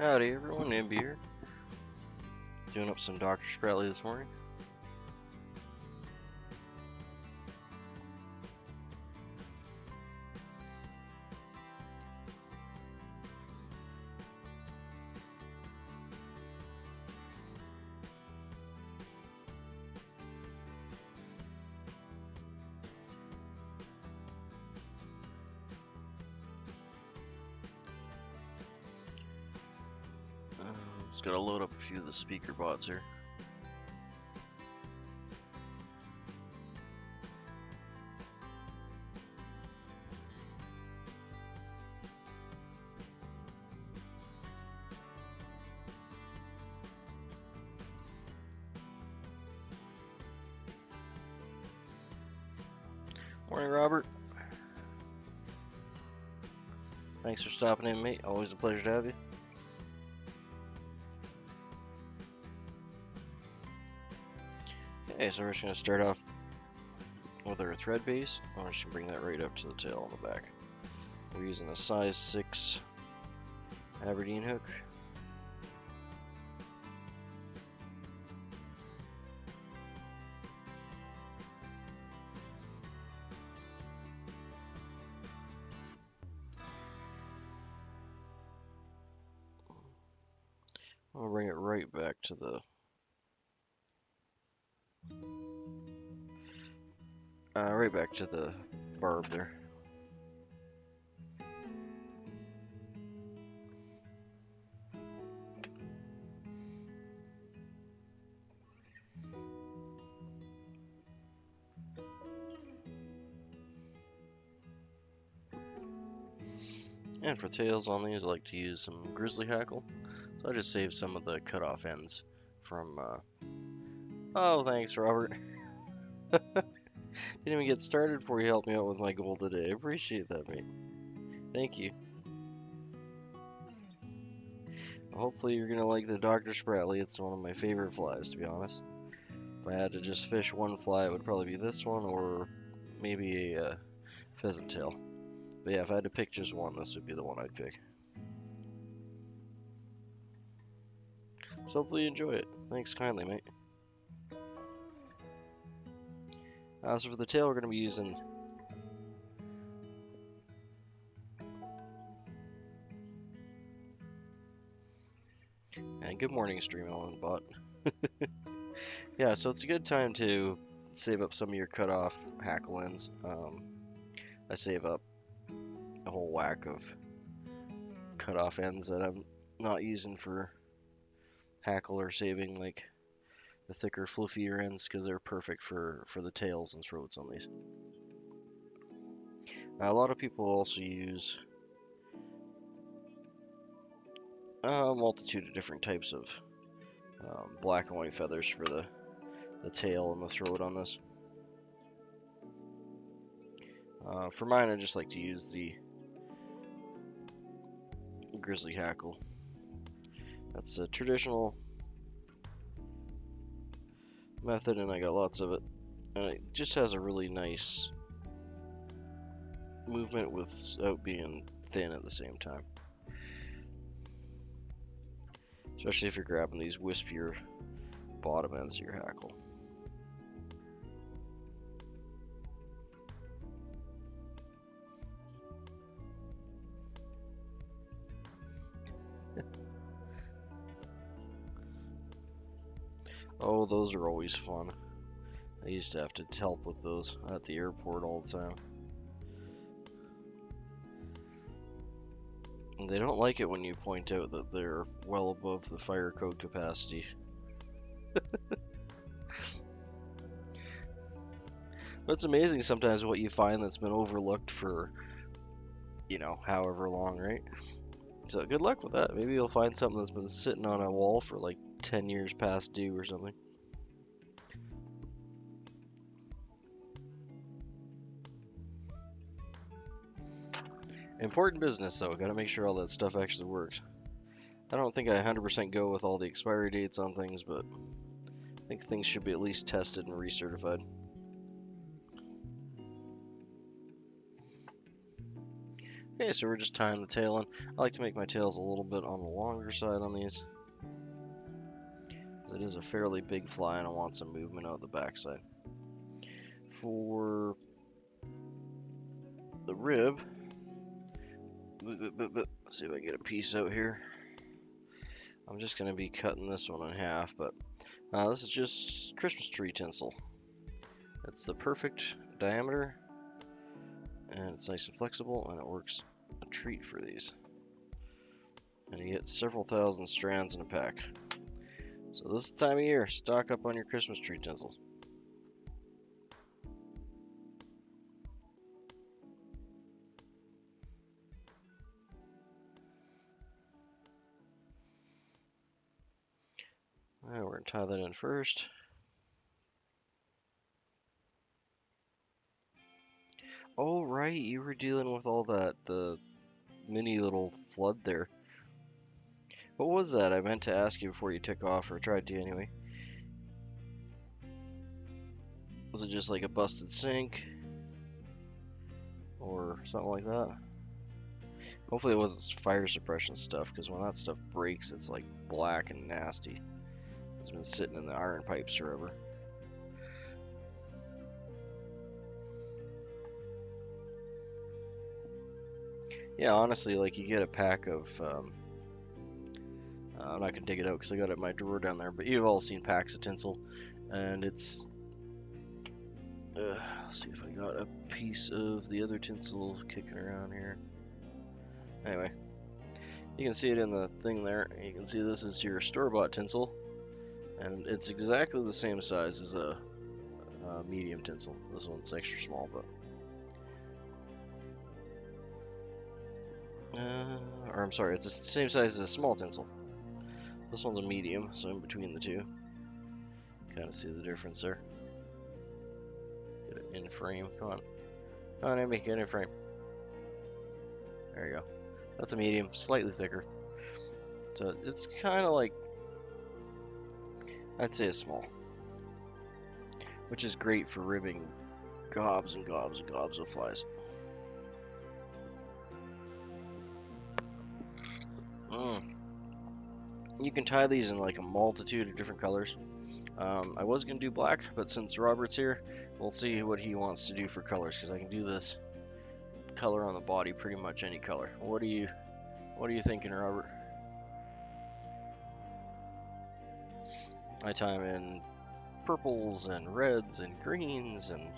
Howdy everyone, Nimby here. Doing up some Dr. Spratley this morning. Just gotta load up a few of the speaker bots here. Morning, Robert. Thanks for stopping in, mate. Always a pleasure to have you. Okay, so we're just going to start off with our thread base. We're just going to bring that right up to the tail on the back. We're using a size 6 Aberdeen hook. I'll bring it right back to the barb there. And for tails on these, I like to use some grizzly hackle. So I just saved some of the cutoff ends from, Oh, thanks, Robert. Didn't even get started before you helped me out with my goal today. I appreciate that, mate. Thank you. Hopefully you're gonna like the Dr. Spratley. It's one of my favorite flies, to be honest. If I had to just fish one fly, it would probably be this one, or maybe a pheasant tail. But yeah, if I had to pick just one, this would be the one I'd pick. So hopefully you enjoy it. Thanks kindly, mate. So for the tail, we're going to be using and good morning, Stream Element Bot. Yeah, so it's a good time to save up some of your cutoff hackle ends. I save up a whole whack of cutoff ends that I'm not using for hackle or saving, like the thicker, fluffier ends, because they're perfect for the tails and throats on these. A lot of people also use a multitude of different types of black and white feathers for the tail and the throat on this. For mine, I just like to use the grizzly hackle. That's a traditional method, and I got lots of it. And it just has a really nice movement without being thin at the same time. Especially if you're grabbing these wispier bottom ends of your hackle. Oh, those are always fun. I used to have to help with those at the airport all the time. And they don't like it when you point out that they're well above the fire code capacity. But it's amazing sometimes what you find that's been overlooked for, you know, however long, right? So good luck with that. Maybe you'll find something that's been sitting on a wall for like 10 years past due or something. Important business though, gotta make sure all that stuff actually works. I don't think I 100% go with all the expiry dates on things, but I think things should be at least tested and Okay, so we're just tying the tail in. I like to make my tails a little bit on the longer side on these. It is a fairly big fly and I want some movement out the backside. For the rib, let's see if I can get a piece out here. I'm just going to be cutting this one in half, but this is just Christmas tree tinsel. It's the perfect diameter, and it's nice and flexible, and it works a treat for these. And you get several thousand strands in a pack. So this is the time of year, stock up on your Christmas tree tinsel. Alright, we're going to tie that in first. Oh, right, you were dealing with all that, the mini little flood there. What was that? I meant to ask you before you took off, or tried to anyway. Was it just like a busted sink? Or something like that? Hopefully it wasn't fire suppression stuff, because when that stuff breaks, it's like black and nasty. It's been sitting in the iron pipes forever. Yeah, honestly, like you get a pack of, I'm not going to dig it out because I got it in my drawer down there, but you've all seen packs of tinsel, and it's, let's see if I got a piece of the other tinsel kicking around here. Anyway, you can see it in the thing there. You can see this is your store-bought tinsel, and it's exactly the same size as a medium tinsel. This one's extra small, but or I'm sorry, it's the same size as a small tinsel. This one's a medium, so in between the two. Kind of see the difference there. Get it in frame. Come on. Come on, Nimby, get in frame. There you go. That's a medium, slightly thicker. So it's kind of like, I'd say a small. Which is great for ribbing gobs and gobs and gobs of flies. You can tie these in like a multitude of different colors. I was going to do black, but since Robert's here, we'll see what he wants to do for colors, because I can do this color on the body pretty much any color. What are you thinking, Robert? I tie them in purples and reds and greens, and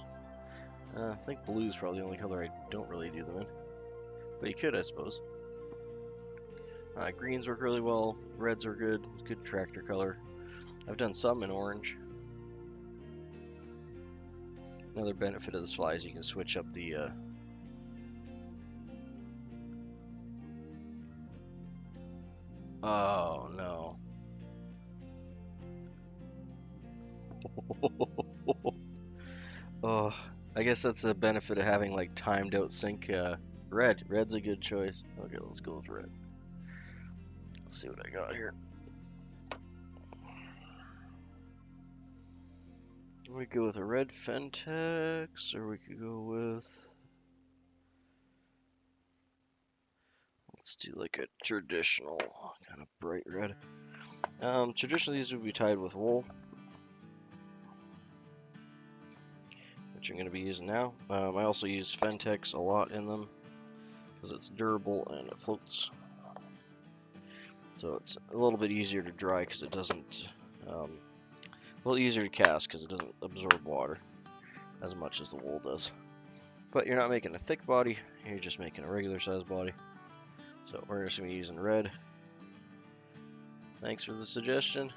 I think blue is probably the only color I don't really do them in. But you could, I suppose. Greens work really well. Reds are good. Good tractor color. I've done some in orange. Another benefit of this fly is you can switch up the oh no. Oh, I guess that's the benefit of having like timed out sink. Red's a good choice. Okay, let's go with red. Let's see what I got here. We go with a red Fentex, or we could go with, let's do like a traditional kind of bright red. Traditionally these would be tied with wool, which I'm going to be using now. I also use Fentex a lot in them because it's durable and it floats. So it's a little bit easier to dry because it doesn't, a little easier to cast because it doesn't absorb water as much as the wool does. But you're not making a thick body, you're just making a regular size body. So we're just going to be using red. Thanks for the suggestion.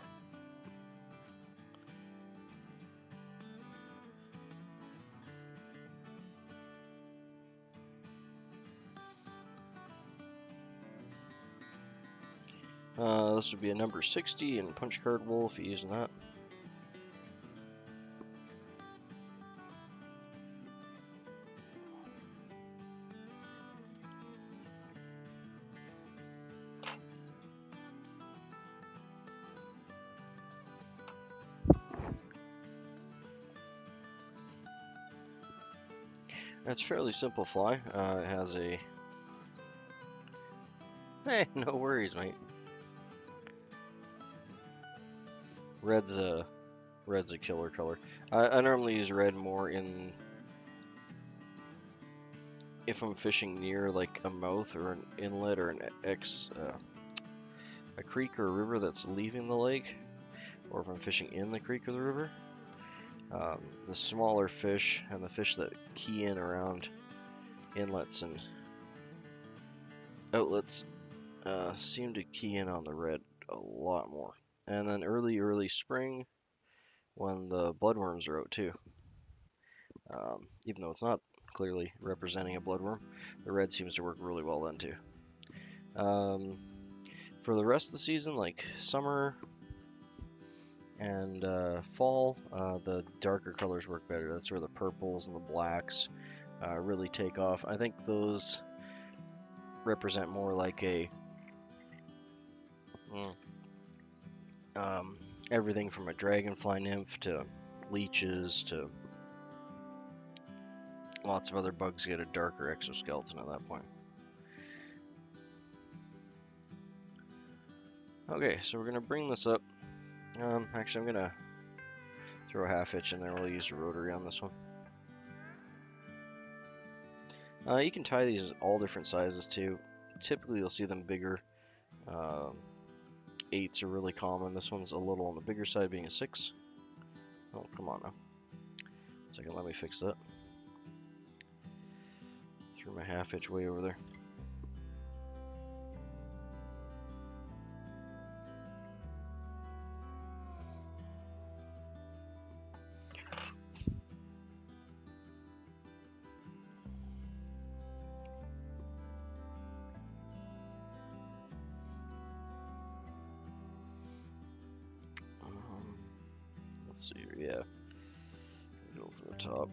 This would be a number 60 in punch card wool if you're using that. It's a fairly simple fly. It has a Hey, no worries, mate. Red's a killer color. I normally use red more in if I'm fishing near like a mouth or an inlet or a creek or a river that's leaving the lake, or if I'm fishing in the creek or the river. The smaller fish and the fish that key in around inlets and outlets seem to key in on the red a lot more. And then early spring when the bloodworms are out too. Even though it's not clearly representing a bloodworm, the red seems to work really well then too. For the rest of the season, like summer and fall, the darker colors work better. That's where the purples and the blacks really take off. I think those represent more like a everything from a dragonfly nymph to leeches to lots of other bugs get a darker exoskeleton at that point. Okay, so we're gonna bring this up. Actually, I'm gonna throw a half hitch in there. We'll use a rotary on this one. You can tie these all different sizes too. Typically, you'll see them bigger. 8s are really common. This one's a little on the bigger side, being a 6. Oh, come on now. Second, let me fix that. Threw my half hitch way over there. Let's see here, yeah. Go for the top.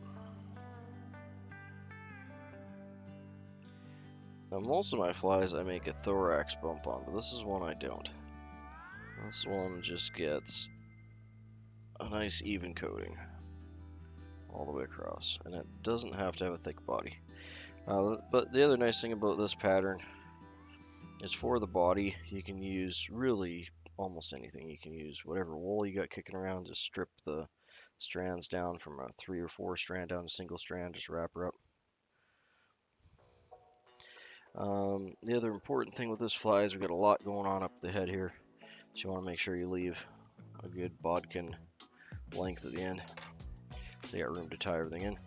Now, most of my flies I make a thorax bump on, but this is one I don't. This one just gets a nice even coating all the way across, and it doesn't have to have a thick body. But the other nice thing about this pattern is for the body, you can use really almost anything. You can use whatever wool you got kicking around, just strip the strands down from a 3 or 4 strand down to single strand, just wrap her up. The other important thing with this fly is we've got a lot going on up the head here, so you want to make sure you leave a good bodkin length at the end. They got room to tie everything in.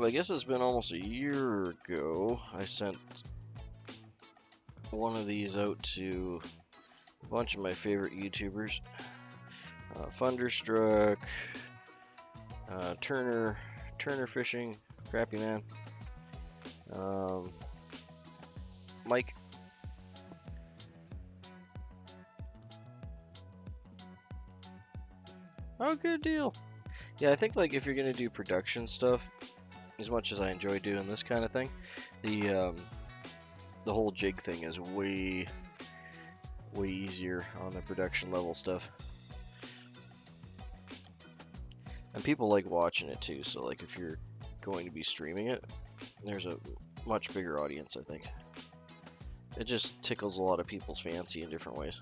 I guess it's been almost a year ago I sent one of these out to a bunch of my favorite YouTubers. Thunderstruck, Turner Fishing, Crappy Man, Mike. Oh, good deal. Yeah, I think like if you're gonna do production stuff, as much as I enjoy doing this kind of thing, the whole jig thing is way easier on the production level stuff. And people like watching it too, so like if you're going to be streaming it, there's a much bigger audience, I think. It just tickles a lot of people's fancy in different ways.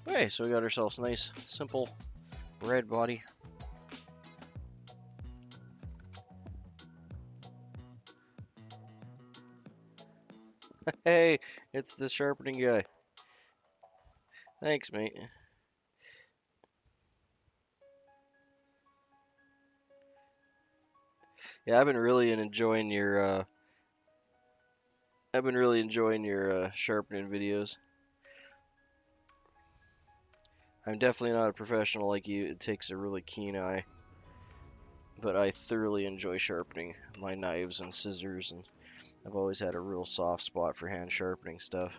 Okay, so we got ourselves a nice, simple red body. Hey, it's the sharpening guy. Thanks, mate. Yeah, I've been really enjoying your sharpening videos. I'm definitely not a professional like you. It takes a really keen eye. But I thoroughly enjoy sharpening my knives and scissors, and I've always had a real soft spot for hand sharpening stuff.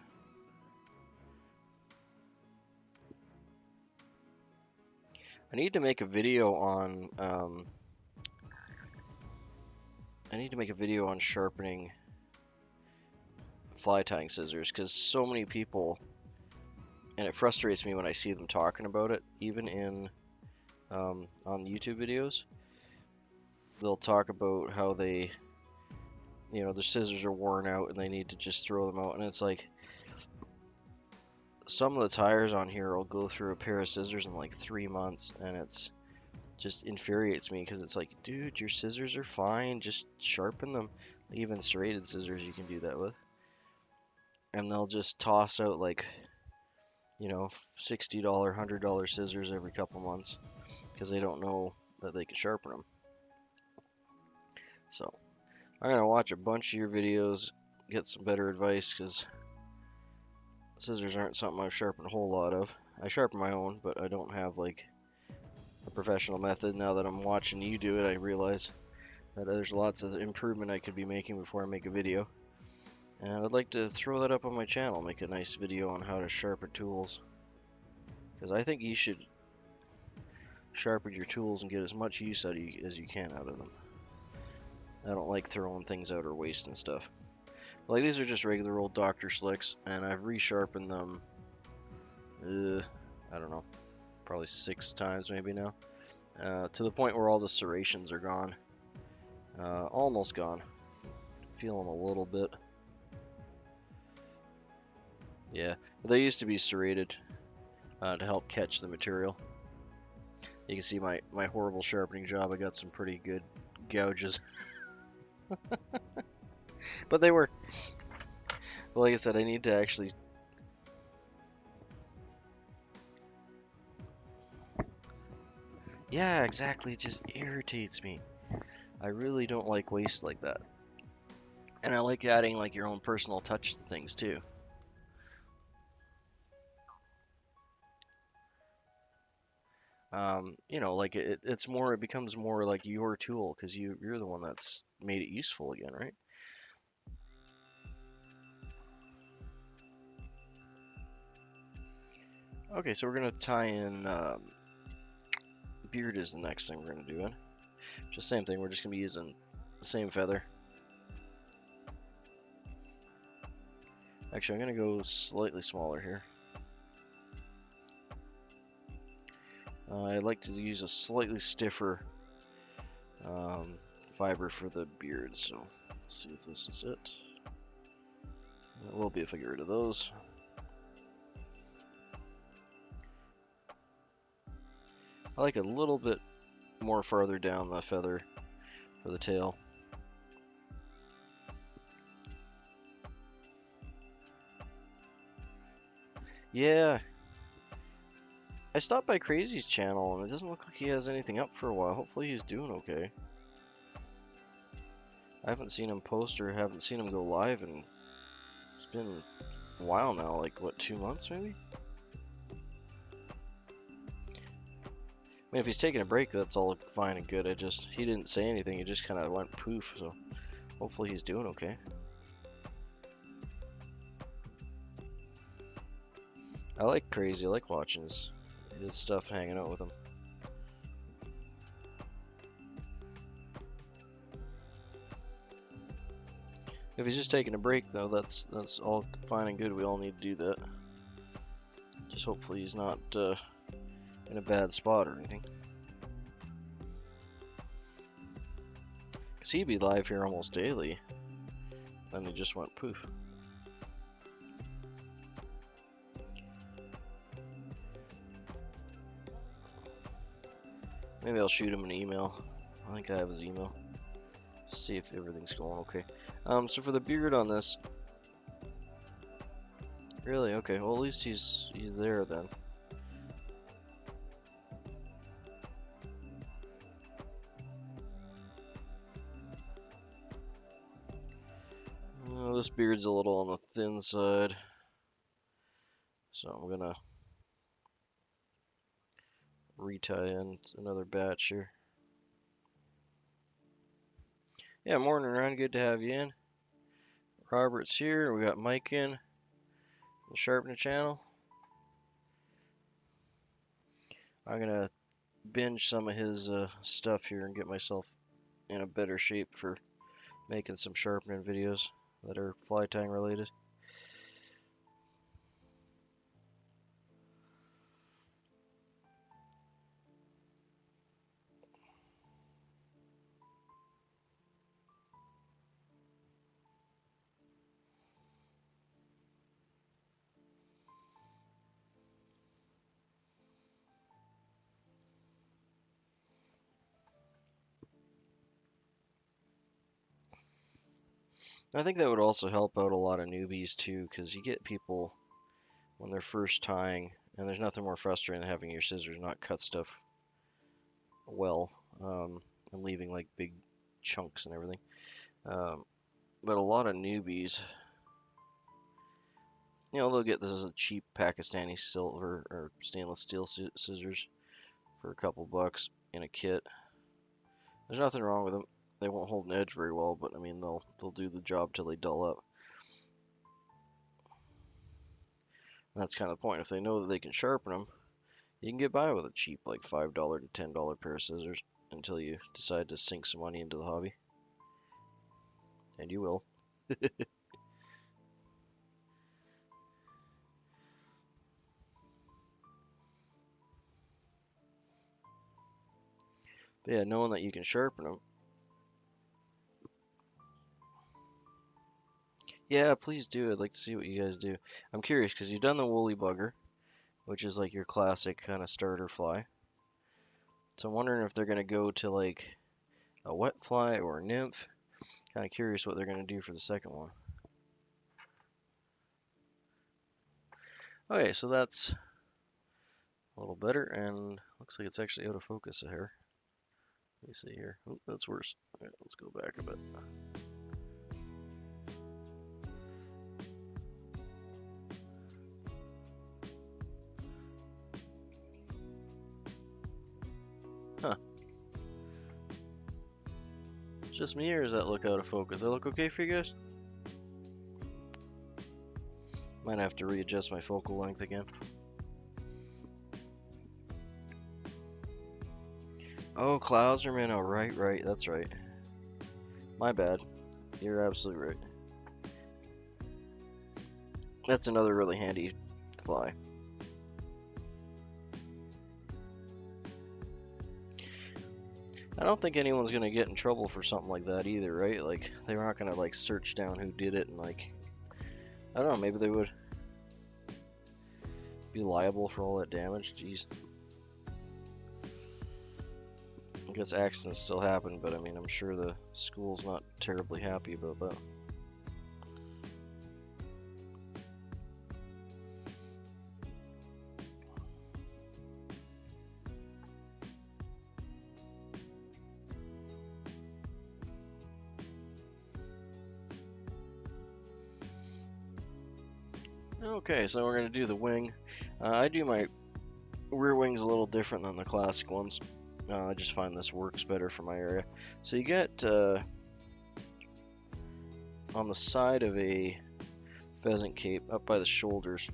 I need to make a video on sharpening fly tying scissors, because so many people and it frustrates me when I see them talking about it, even on YouTube videos. They'll talk about how they, their scissors are worn out and they need to just throw them out, and it's like some of the tires on here will go through a pair of scissors in like 3 months, and it's just infuriates me because it's like, dude, your scissors are fine, just sharpen them. Even serrated scissors you can do that with. And they'll just toss out like, $60, $100 scissors every couple months because they don't know that they can sharpen them. So I'm gonna watch a bunch of your videos, get some better advice, because scissors aren't something I've sharpened a whole lot of. I sharpen my own, but I don't have like a professional method. Now that I'm watching you do it, I realize that there's lots of improvement I could be making before I make a video. And I'd like to throw that up on my channel, make a nice video on how to sharpen tools. Because I think you should sharpen your tools and get as much use out of as you can out of them. I don't like throwing things out or wasting stuff. Like, these are just regular old Dr. Slicks, and I've resharpened them, I don't know, probably 6 times maybe now. To the point where all the serrations are gone. Almost gone. Feel them a little bit. Yeah, they used to be serrated to help catch the material. You can see my horrible sharpening job. I got some pretty good gouges. But they work. Well, like I said, I need to actually... Yeah, exactly. It just irritates me. I really don't like waste like that. And I like adding like your own personal touch to things too. Like it's more, it becomes more like your tool because you're the one that's made it useful again, right? Okay, so we're gonna tie in beard is the next thing we're gonna do in. Just same thing, we're just gonna be using the same feather. Actually, I'm gonna go slightly smaller here. I like to use a slightly stiffer fiber for the beard, so let's see if this is it. It will be if I get rid of those. I like a little bit more farther down the feather for the tail. Yeah, I stopped by Crazy's channel and it doesn't look like he has anything up for a while. Hopefully he's doing okay. I haven't seen him post or haven't seen him go live, and it's been a while now, like what, 2 months maybe? I mean, if he's taking a break, that's all fine and good. He didn't say anything, he just kind of went poof, so hopefully he's doing okay. I like Crazy, I like watching his stuff, hanging out with him. If he's just taking a break, though, that's all fine and good. We all need to do that. Just hopefully he's not in a bad spot or anything. Cause he'd be live here almost daily, and he just went poof. Maybe I'll shoot him an email. I think I have his email. See if everything's going okay. So for the beard on this, really, okay. Well, at least he's there then. This beard's a little on the thin side, so I'm gonna retie in another batch here. Yeah, morning, Ryan. Good to have you in. Robert's here. We got Mike in the sharpening channel. I'm gonna binge some of his stuff here and get myself in a better shape for making some sharpening videos that are fly tying related. I think that would also help out a lot of newbies too, because you get people when they're first tying, and there's nothing more frustrating than having your scissors not cut stuff well, and leaving like big chunks and everything. Um, but a lot of newbies, they'll get this as a cheap Pakistani silver or stainless steel scissors for a couple bucks in a kit. There's nothing wrong with them. They won't hold an edge very well, but I mean they'll do the job till they dull up. And that's kind of the point. If they know that they can sharpen them, you can get by with a cheap like $5 to $10 pair of scissors until you decide to sink some money into the hobby, and you will. But yeah, knowing that you can sharpen them. Yeah, please do. I'd like to see what you guys do. I'm curious because you've done the woolly bugger, which is like your classic kind of starter fly. So I'm wondering if they're gonna go to like a wet fly or a nymph. Kind of curious what they're gonna do for the second one. Okay, so that's a little better, and looks like it's actually out of focus here. Let me see here. Oh, that's worse. All right, let's go back a bit. Huh. It's just me, or does that look out of focus? Does that look okay for you guys? Might have to readjust my focal length again. Oh, clouds are minnow. Right. That's right. My bad. You're absolutely right. That's another really handy fly. I don't think anyone's gonna get in trouble for something like that either, right? Like, they're not gonna like search down who did it and like, I don't know, maybe they would be liable for all that damage. Jeez. I guess accidents still happen, but I mean, I'm sure the school's not terribly happy about that. Okay, so we're going to do the wing. I do my rear wings a little different than the classic ones. I just find this works better for my area. So you get on the side of a pheasant cape, up by the shoulders,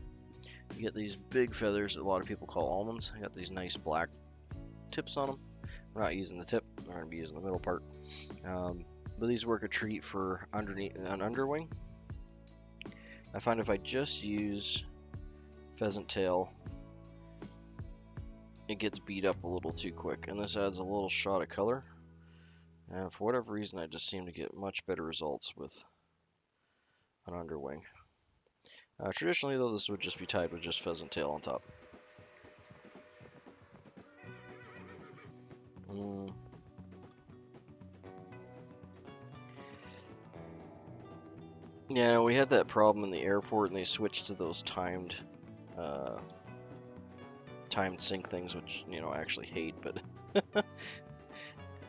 you get these big feathers that a lot of people call almonds. I got these nice black tips on them. We're not using the tip, we're going to be using the middle part. But these work a treat for underneath an underwing. I find if I just use pheasant tail, it gets beat up a little too quick, and this adds a little shot of color. And for whatever reason, I just seem to get much better results with an underwing. Traditionally, though, this would just be tied with just pheasant tail on top. Yeah, we had that problem in the airport, and they switched to those timed sync things, which I actually hate. But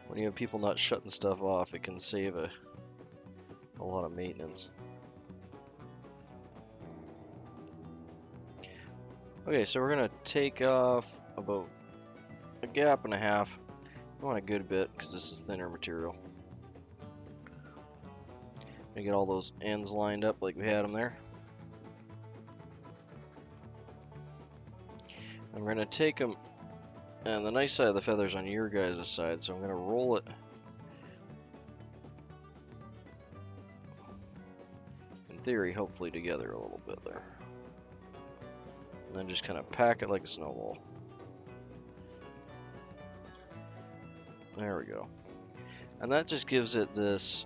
when you have people not shutting stuff off, it can save a lot of maintenance. Okay, so we're gonna take off about a gap and a half. I want a good bit because this is thinner material. Get all those ends lined up like we had them there. And we're going to take them, and the nice side of the feather's on your guys' side, so I'm going to roll it in theory, hopefully together a little bit there. And then just kind of pack it like a snowball. There we go. And that just gives it this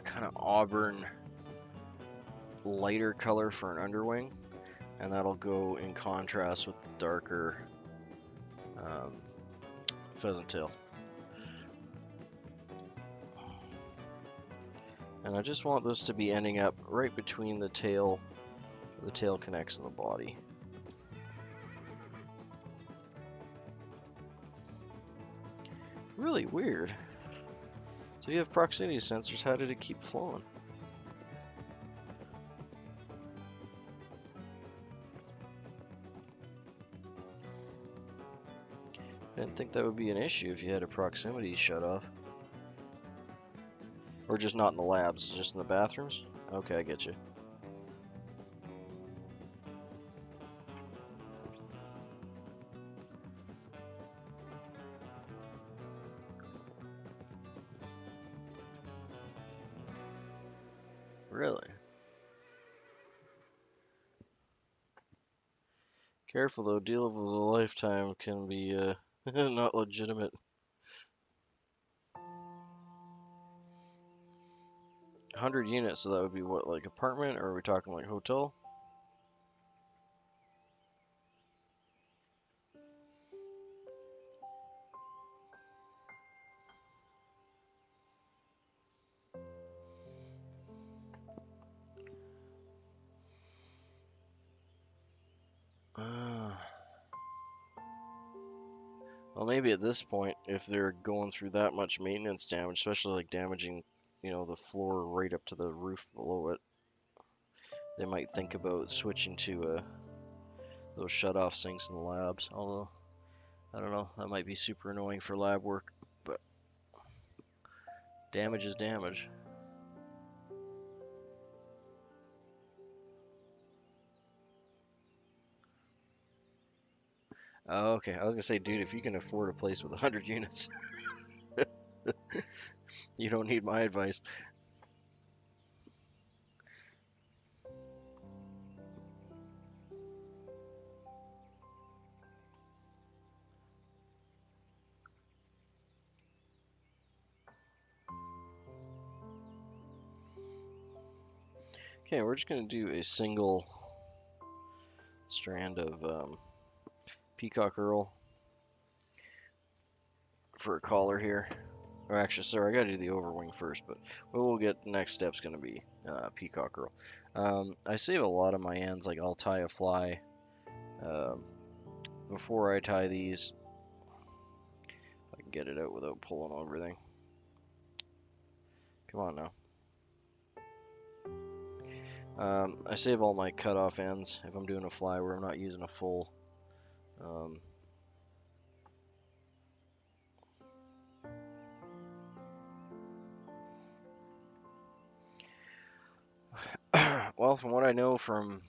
kind of auburn lighter color for an underwing, and that'll go in contrast with the darker pheasant tail. And I just want this to be ending up right between the tail connects and the body. Really weird. So you have proximity sensors, how did it keep flowing? Didn't think that would be an issue if you had a proximity shut off. Or just not in the labs, just in the bathrooms? Okay, I get you. Really? Careful though, deal with a lifetime can be not legitimate. 100 units, so that would be what, like apartment, or are we talking like hotel? Uh, well, maybe at this point, if they're going through that much maintenance damage, especially like damaging, the floor right up to the roof below it, they might think about switching to those shut-off sinks in the labs. Although, I don't know, that might be super annoying for lab work, but damage is damage. Oh, okay, I was gonna say, dude, if you can afford a place with 100 units, you don't need my advice. Okay, we're just gonna do a single strand of peacock Earl for a collar here. Or actually, sorry, I gotta do the overwing first, but what we'll get the next step's gonna be peacock Earl. I save a lot of my ends, like I'll tie a fly um, before I tie these. I can get it out without pulling everything. Come on now. I save all my cutoff ends if I'm doing a fly where I'm not using a full. Um, well, from what I know from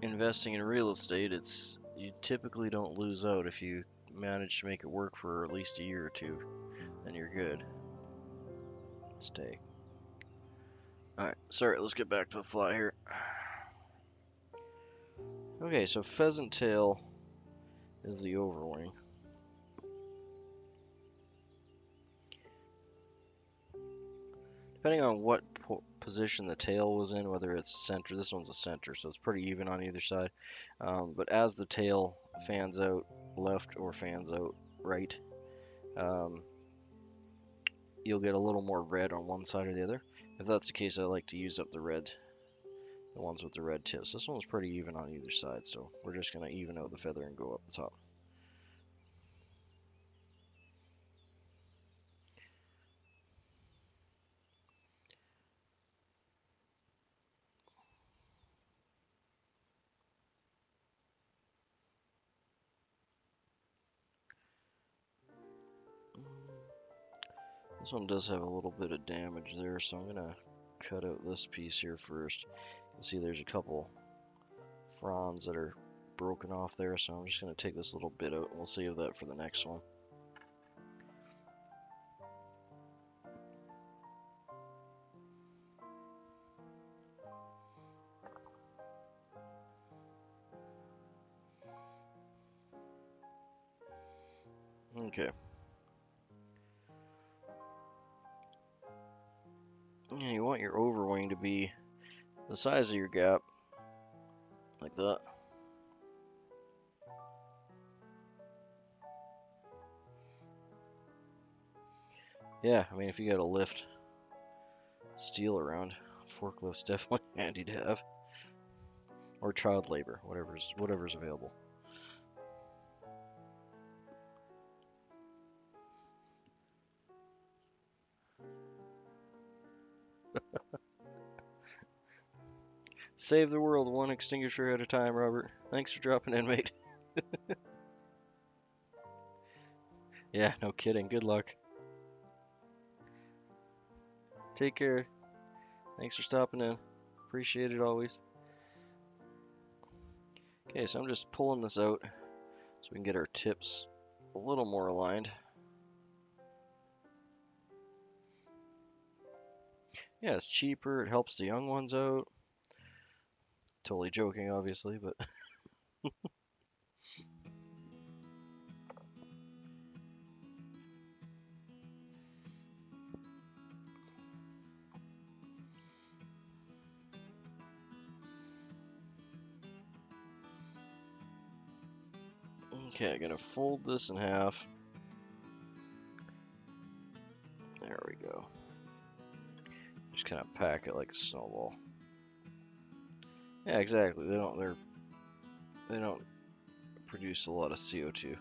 investing in real estate, it's you typically don't lose out if you manage to make it work for at least a year or two, then you're good. Stay. Alright, sorry, let's get back to the fly here. Okay, so pheasant tail is the overwing. Depending on what position the tail was in, whether it's center, this one's a center, so it's pretty even on either side. But as the tail fans out left or fans out right, um, you'll get a little more red on one side or the other. If that's the case, I like to use up the ones with the red tips. This one's pretty even on either side, so we're just going to even out the feather and go up the top. This one does have a little bit of damage there, so I'm going to cut out this piece here first. You can see there's a couple fronds that are broken off there, so I'm just going to take this little bit out and we'll save that for the next one. Okay. And you want your overwing to be the size of your gap, like that. Yeah, I mean, if you got to lift steel around, forklift's definitely handy to have. Or child labor, whatever's available. Save the world one extinguisher at a time, Robert. Thanks for dropping in, mate. Yeah, no kidding. Good luck. Take care. Thanks for stopping in. Appreciate it always. Okay, so I'm just pulling this out so we can get our tips a little more aligned. Yeah, it's cheaper. It helps the young ones out. Totally joking, obviously, but okay, I'm gonna fold this in half. There we go. Just kind of pack it like a snowball. Yeah, exactly. They don't produce a lot of CO2.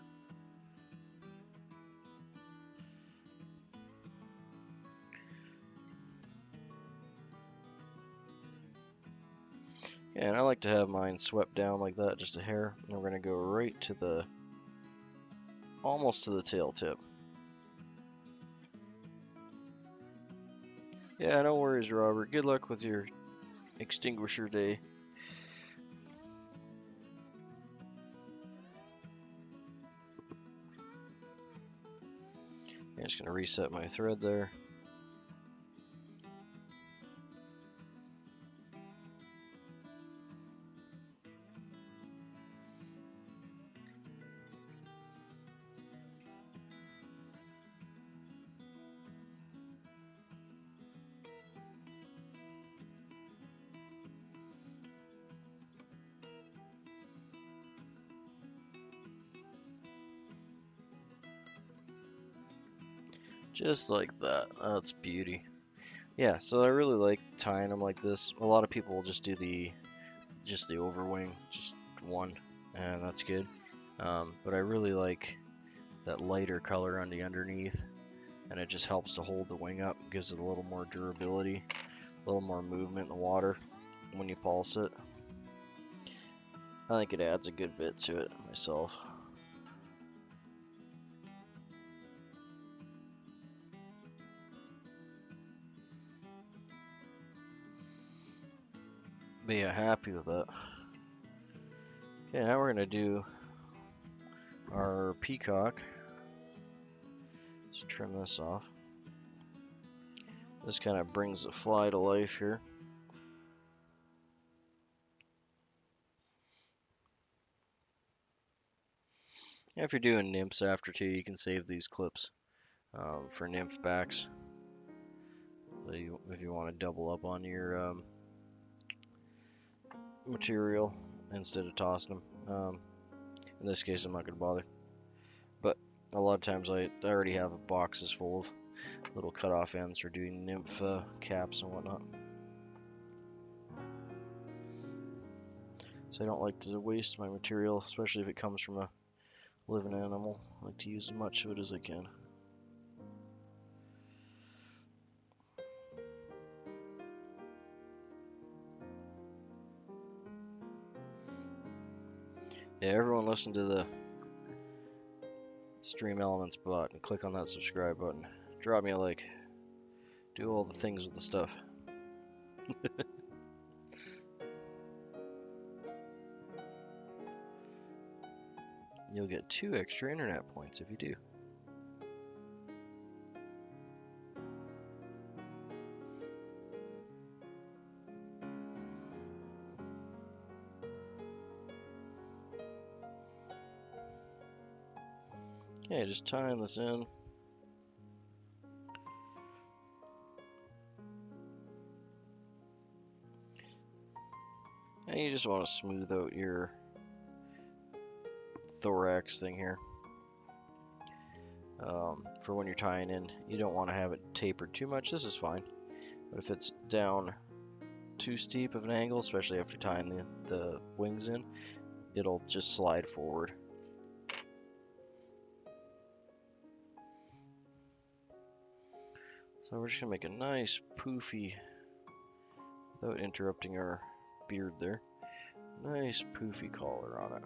Yeah, and I like to have mine swept down like that, just a hair. And we're gonna go right to the, almost to the tail tip. Yeah, no worries, Robert. Good luck with your extinguisher day. I'm just gonna reset my thread there. Just like that. That's beauty. Yeah, so I really like tying them like this. A lot of people will just do the overwing, just one, and that's good. But I really like that lighter color on the underneath, and it just helps to hold the wing up, gives it a little more durability, a little more movement in the water when you pulse it. I think it adds a good bit to it myself. But yeah, happy with that. Okay, now we're gonna do our peacock. Let's trim this off. This kind of brings the fly to life here. If you're doing nymphs after too, you can save these clips for nymph backs. So if you want to double up on your material instead of tossing them. In this case, I'm not going to bother. But a lot of times I already have boxes full of little cut-off ends for doing nymph caps and whatnot. So I don't like to waste my material, especially if it comes from a living animal. I like to use as much of it as I can. Yeah, everyone listen to the Stream Elements bot and click on that subscribe button. Drop me a like. Do all the things with the stuff. You'll get 2 extra internet points if you do. Okay, just tying this in. And you just want to smooth out your thorax thing here. for when you're tying in. You don't want to have it tapered too much. This is fine. But if it's down too steep of an angle, especially after tying the wings in, it'll just slide forward. So we're just gonna make a nice poofy, without interrupting our beard there, nice poofy collar on it.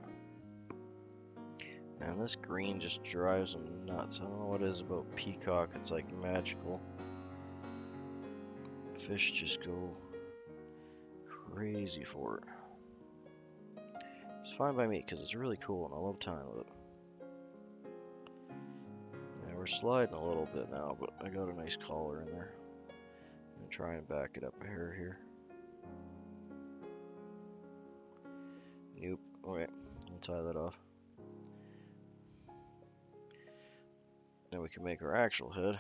And this green just drives them nuts. I don't know what it is about peacock, it's like magical. Fish just go crazy for it. It's fine by me because it's really cool and I love tying with it. Yeah, we're sliding a little bit now, but I got a nice collar in there. I'm gonna try and back it up a hair here. Nope. Alright, I'll tie that off. Now we can make our actual head.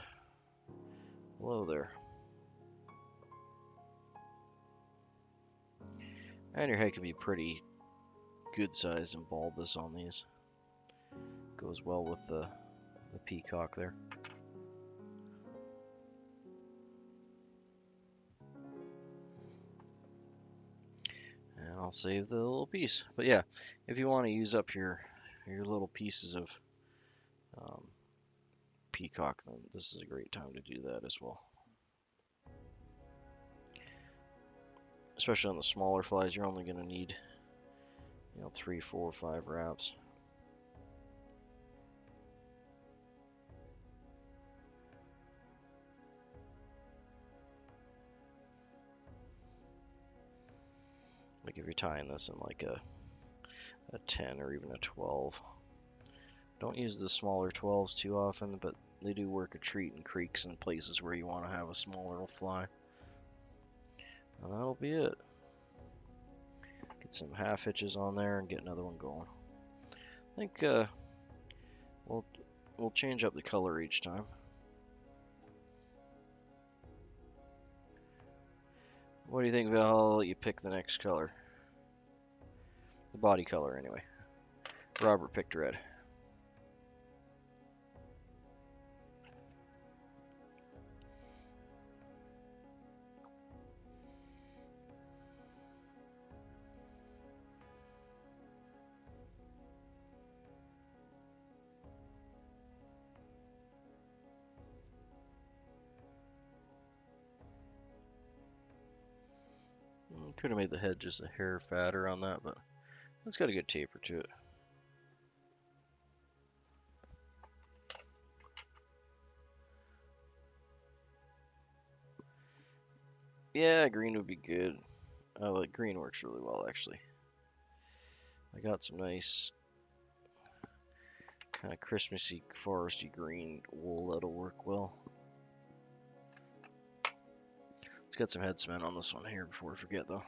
Hello there. And your head can be pretty good sized and bulbous on these. Goes well with the peacock there. And I'll save the little piece. But yeah, if you want to use up your little pieces of peacock, then this is a great time to do that as well. Especially on the smaller flies, you're only going to need, 3, 4, 5 wraps. Like if you're tying this in like a 10 or even a 12. Don't use the smaller 12s too often, but they do work a treat in creeks and places where you want to have a smaller fly. And that'll be it. Get some half hitches on there and get another one going. I think we'll change up the color each time. What do you think, Val? I'll let you pick the next color. The body color, anyway. Robert picked red. Could have made the head just a hair fatter on that, but it's got a good taper to it. Yeah, green would be good. Like green works really well, actually. I got some nice kind of Christmassy, foresty green wool that'll work well. Let's get some head cement on this one here before we forget, though.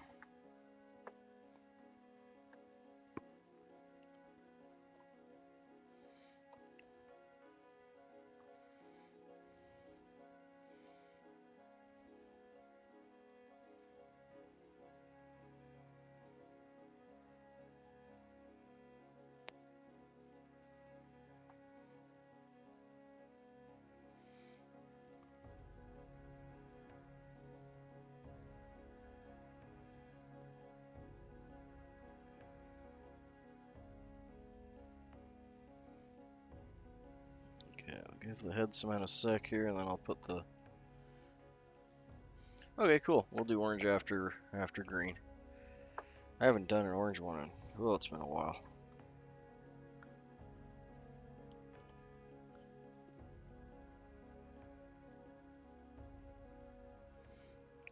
Okay, I'll give the head cement a sec here, and then I'll put the... Okay, cool. We'll do orange after green. I haven't done an orange one in... Oh, it's been a while.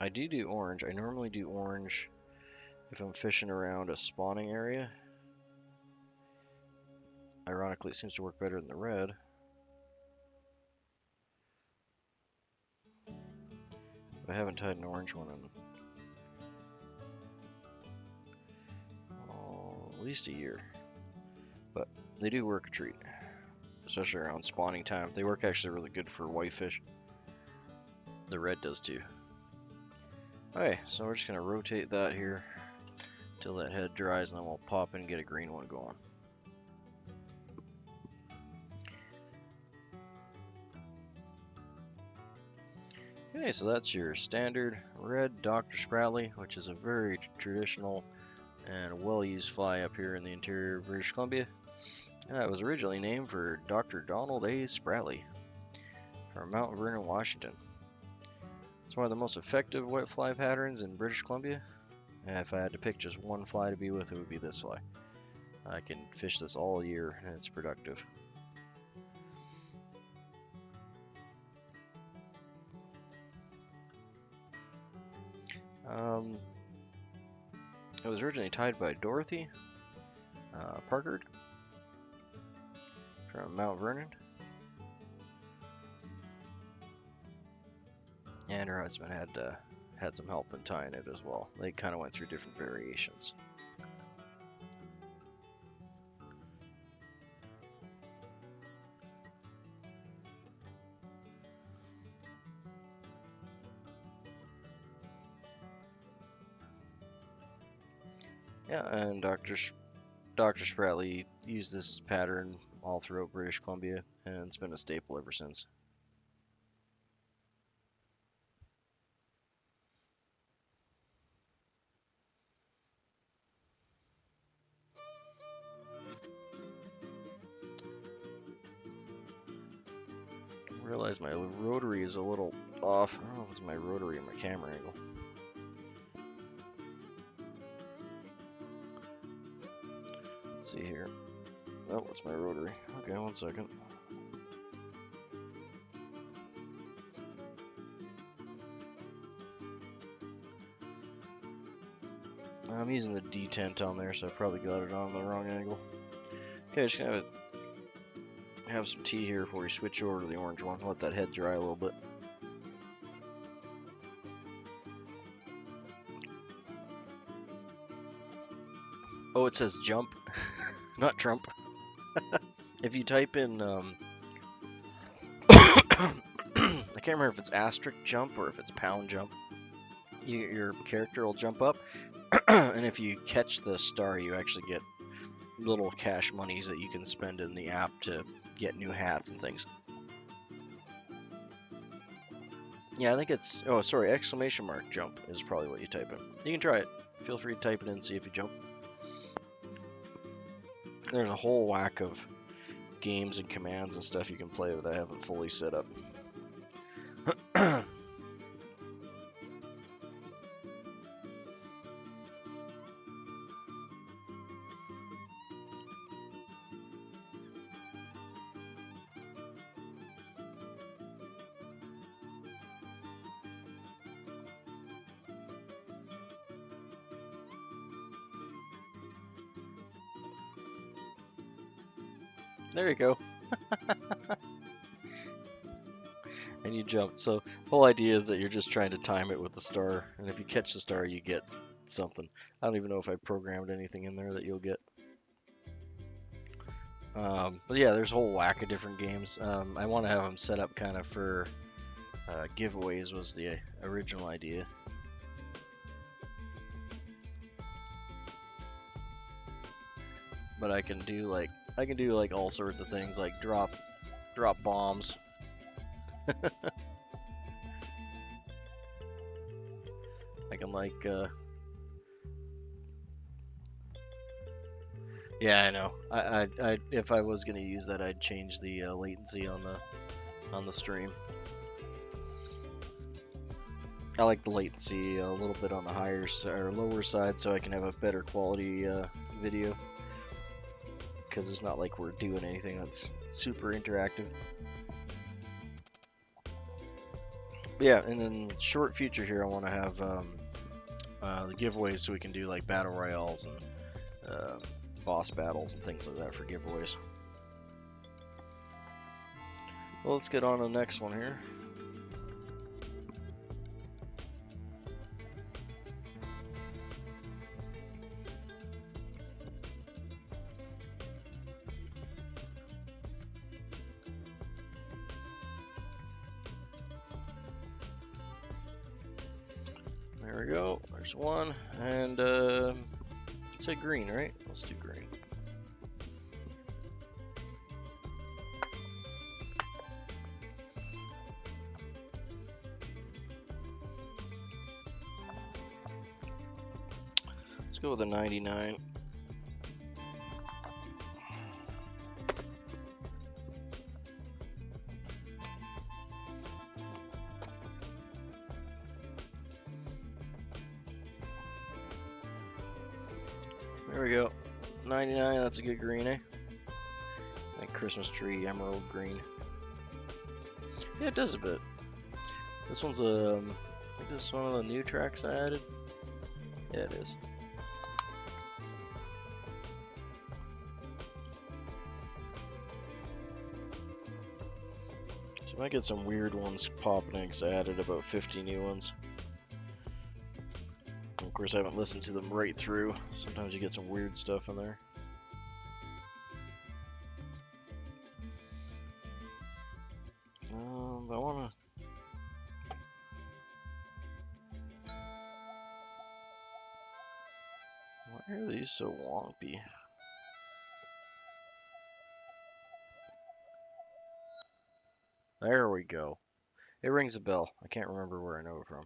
I do orange. I normally do orange if I'm fishing around a spawning area. Ironically, it seems to work better than the red. But I haven't tied an orange one in at least a year. But they do work a treat, especially around spawning time. They work actually really good for whitefish. The red does too. Okay, so we're just gonna rotate that here till that head dries, and then we'll pop in and get a green one going. Okay, so that's your standard red Dr. Spratley, which is a very traditional and well-used fly up here in the interior of British Columbia. It was originally named for Dr. Donald A. Spratley from Mount Vernon, Washington. It's one of the most effective wet fly patterns in British Columbia. And if I had to pick just one fly to be with, it would be this fly. I can fish this all year and it's productive. It was originally tied by Dorothy Parkard from Mount Vernon. And her husband had some help in tying it as well. They kind of went through different variations. Yeah, and Dr. Spratley used this pattern all throughout British Columbia, and it's been a staple ever since. I realize my rotary is a little off. I don't know if it's my rotary or my camera angle. Let's see here. Oh, it's my rotary. Okay, 1 second. I'm using the detent on there, so I probably got it on the wrong angle. Okay, just gonna have some tea here before we switch over to the orange one. Let that head dry a little bit. Oh, it says jump, not Trump. If you type in, I can't remember if it's asterisk jump or if it's pound jump, your character will jump up, and if you catch the star, you actually get little cash monies that you can spend in the app to get new hats and things. Yeah, I think it's, oh sorry, exclamation mark jump is probably what you type in. You can try it. Feel free to type it in and see if you jump. There's a whole whack of games and commands and stuff you can play that I haven't fully set up. There you go. And you jump. So the whole idea is that you're just trying to time it with the star, and if you catch the star, you get something. I don't even know if I programmed anything in there that you'll get. But yeah, there's a whole whack of different games. I want to have them set up kind of for giveaways was the original idea. But I can do like all sorts of things, like drop bombs. I can yeah, I know. I if I was gonna use that, I'd change the latency on the stream. I like the latency a little bit on the higher or lower side, so I can have a better quality video. Because it's not like we're doing anything that's super interactive. But yeah, and then short future here, I want to have the giveaways so we can do like battle royales and boss battles and things like that for giveaways. Well, let's get on to the next one here. There we go, there's one, and let's say green, right? Let's do green. go with a 99. There we go. 99, that's a good green, eh? Like Christmas tree emerald green. Yeah, it does a bit. This one's I think this is one of the new tracks I added. Yeah, it is. So I might get some weird ones popping in because I added about 50 new ones. Of course, I haven't listened to them right through. Sometimes you get some weird stuff in there. I wanna. Why are these so wonky? There we go. It rings a bell. I can't remember where I know it from.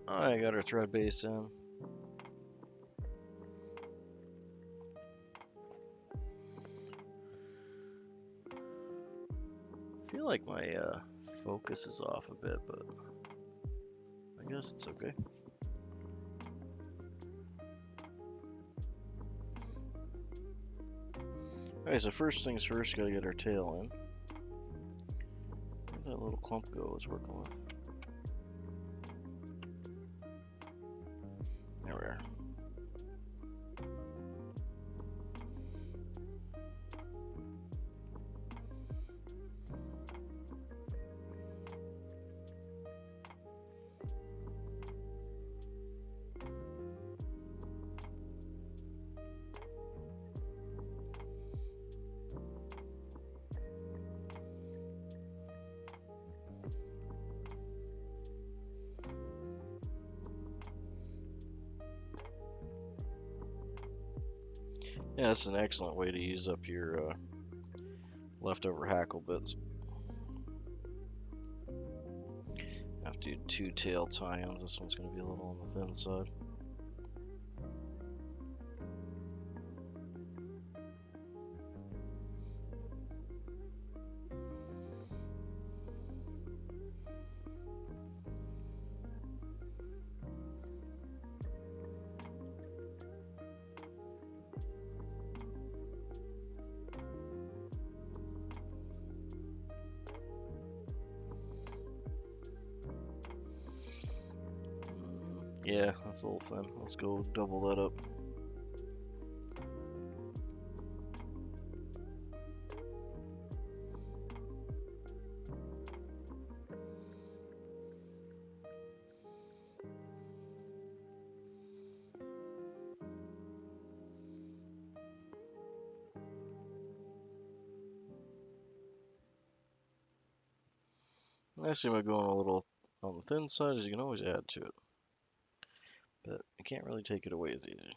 I got our thread base in. I feel like my focus is off a bit, but I guess it's okay. Alright, so first things first, gotta get our tail in. Where'd that little clump go I was working with? There we are. Yeah, that's an excellent way to use up your leftover hackle bits. I have to do 2 tail tie-ins. This one's going to be a little on the thin side. Yeah, that's a little thin. Let's go double that up. I assume I'm going a little on the thin side, as you can always add to it. But I can't really take it away as easy.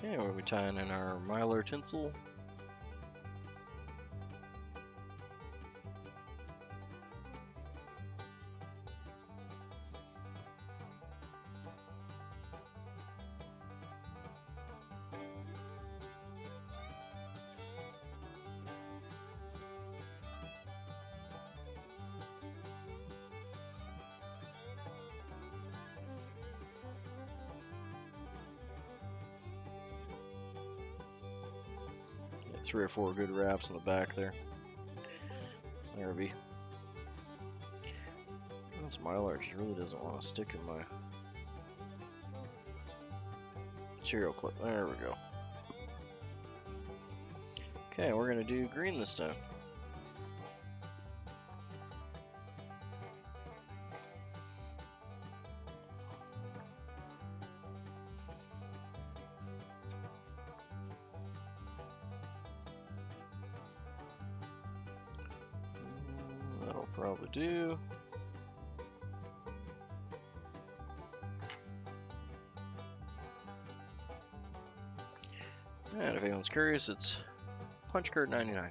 Okay, we'll be tying in our mylar tinsel. Get 3 or 4 good wraps in the back there. There we be. This mylar just really doesn't want to stick in my material clip. There we go. Okay, we're gonna do green this time. That'll probably do. And if anyone's curious, it's punch card 99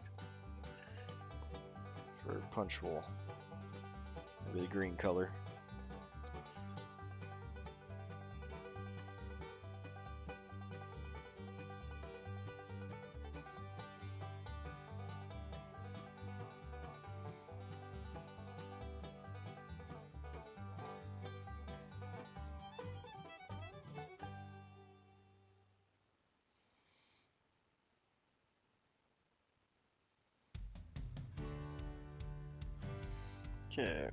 for punch wool. It'll be the green color. Okay,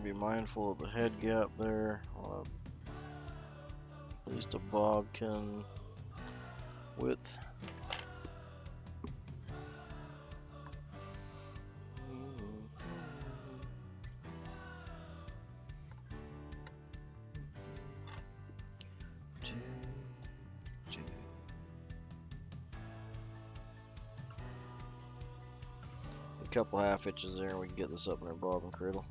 be mindful of the head gap there. At least a bodkin width. A couple half inches there, and we can get this up in our bobbin cradle.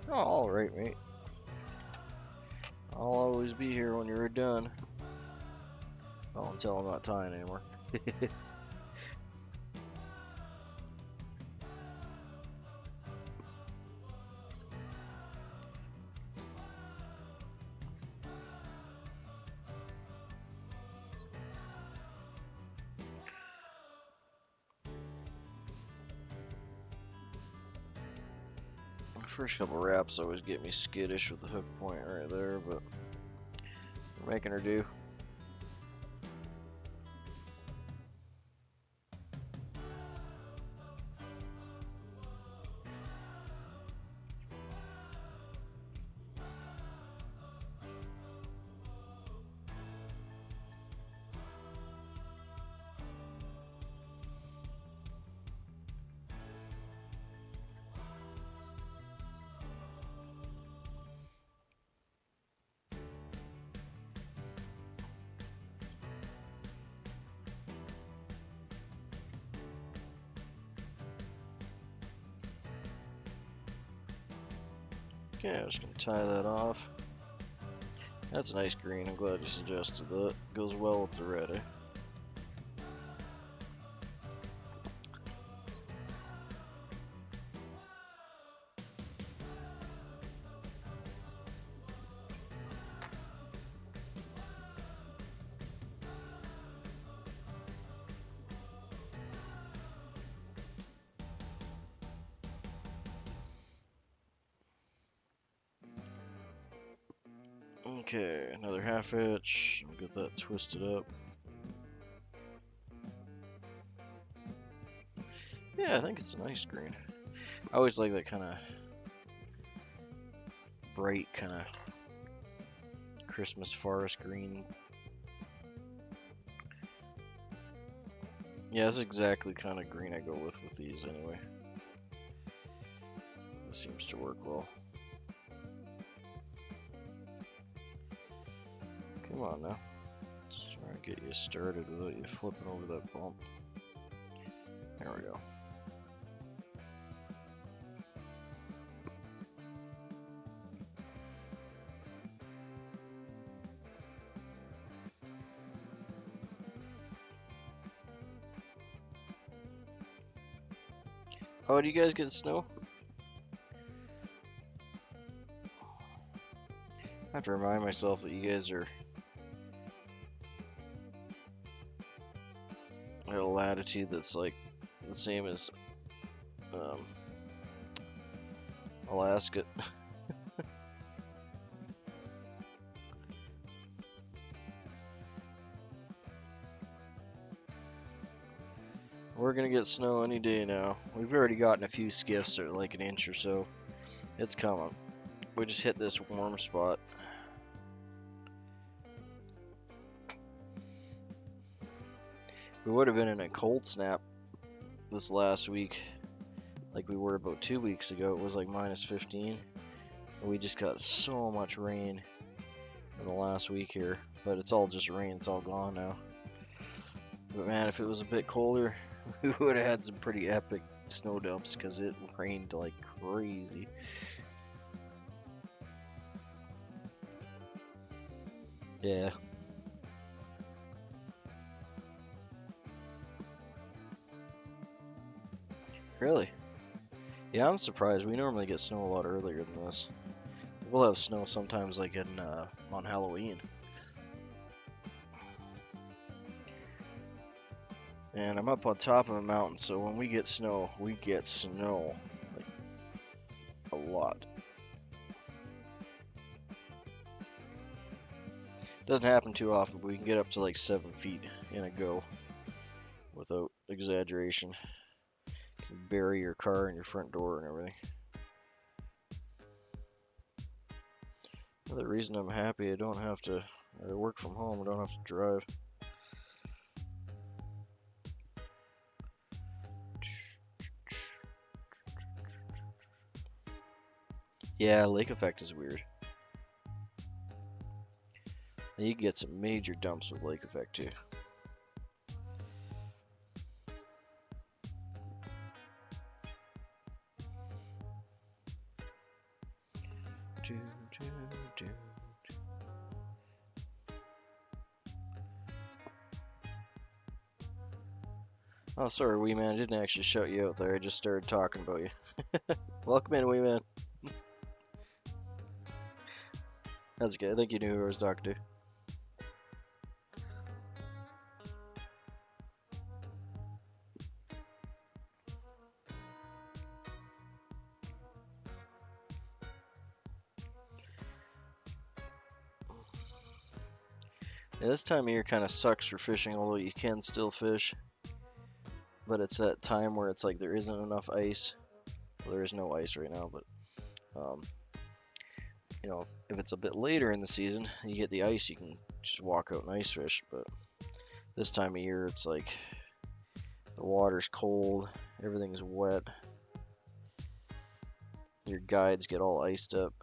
Oh, alright, mate. I'll always be here when you're done. Oh, until I'm not tying anymore. First couple wraps always get me skittish with the hook point right there, but we're making her do. Okay, I'm just going to tie that off. That's a nice green. I'm glad you suggested that. Goes well with the red, eh? Okay, another half inch. I'll get that twisted up. Yeah, I think it's a nice green. I always like that kind of bright, kind of Christmas forest green. Yeah, that's exactly the kind of green I go with these anyway. This seems to work well. Come on now. Let's try and get you started without you flipping over that bump. There we go. Oh, do you guys get snow? I have to remind myself that you guys are at a latitude that's like the same as um, Alaska. We're gonna get snow any day now. We've already gotten a few skiffs at like an inch or so. It's coming. We just hit this warm spot. We would have been in a cold snap this last week, like we were about 2 weeks ago. It was like -15. And we just got so much rain in the last week here, but it's all just rain. It's all gone now. But man, if it was a bit colder, we would have had some pretty epic snow dumps because it rained like crazy. Yeah. Really? Yeah, I'm surprised. We normally get snow a lot earlier than this. We'll have snow sometimes like in on Halloween. And I'm up on top of a mountain, so when we get snow like a lot. Doesn't happen too often, but we can get up to like 7 feet in a go without exaggeration. You can bury your car and your front door and everything. Another reason I'm happy I don't have to work from home. I don't have to drive. Yeah, lake effect is weird. You get some major dumps with lake effect too. Oh, sorry, wee man. I didn't actually shout you out there. I just started talking about you. Welcome in, wee man. That's good. I think you knew who I was talking to. Yeah, this time of year kind of sucks for fishing, although you can still fish. But it's that time where it's like there isn't enough ice. Well, there is no ice right now, but um, if it's a bit later in the season, you get the ice, you can just walk out and ice fish. But this time of year, it's like the water's cold, everything's wet, your guides get all iced up.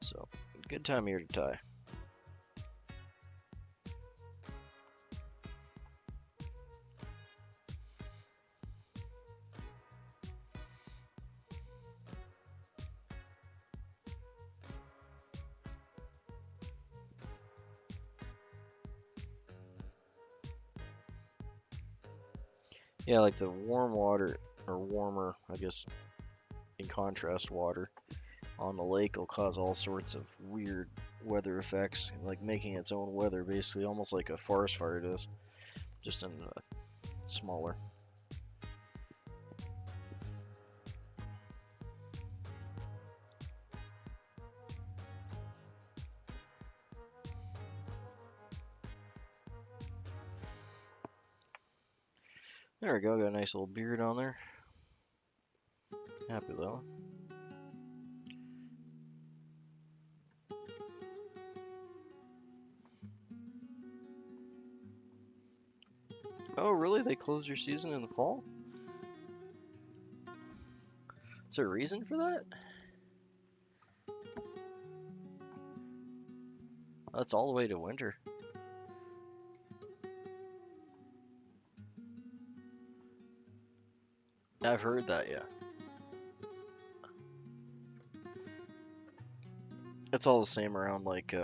So, good time of year to tie. Yeah, like the warm water, or warmer, I guess, in contrast water on the lake will cause all sorts of weird weather effects, like making its own weather, basically, almost like a forest fire does, just in smaller. There we go, got a nice little beard on there. Happy though. Oh, really? They close your season in the fall? Is there a reason for that? That's all the way to winter. I've heard that, yeah. It's all the same around like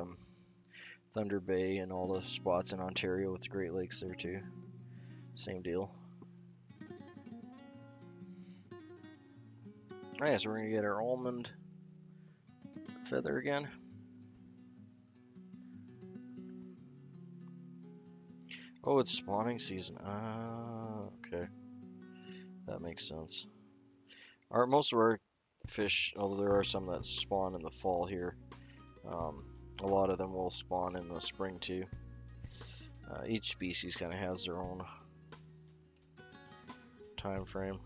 Thunder Bay and all the spots in Ontario with the Great Lakes there too. Same deal. Alright, so we're gonna get our almond feather again. Oh, it's spawning season. Ah, okay. That makes sense. Most of our fish, although there are some that spawn in the fall here, a lot of them will spawn in the spring too. Each species kind of has their own time frame.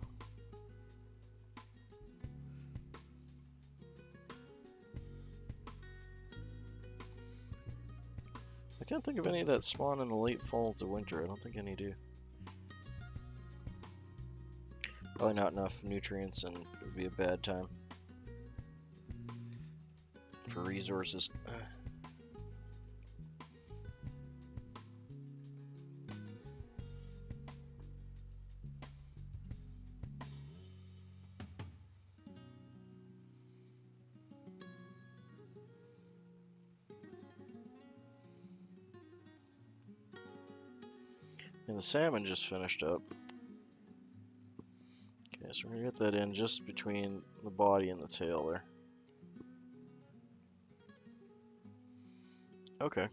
I can't think of any that spawn in the late fall to winter. I don't think any do. Probably not enough nutrients, and it would be a bad time for resources. And the salmon just finished up. Okay, so we're gonna get that in just between the body and the tail there. Okay.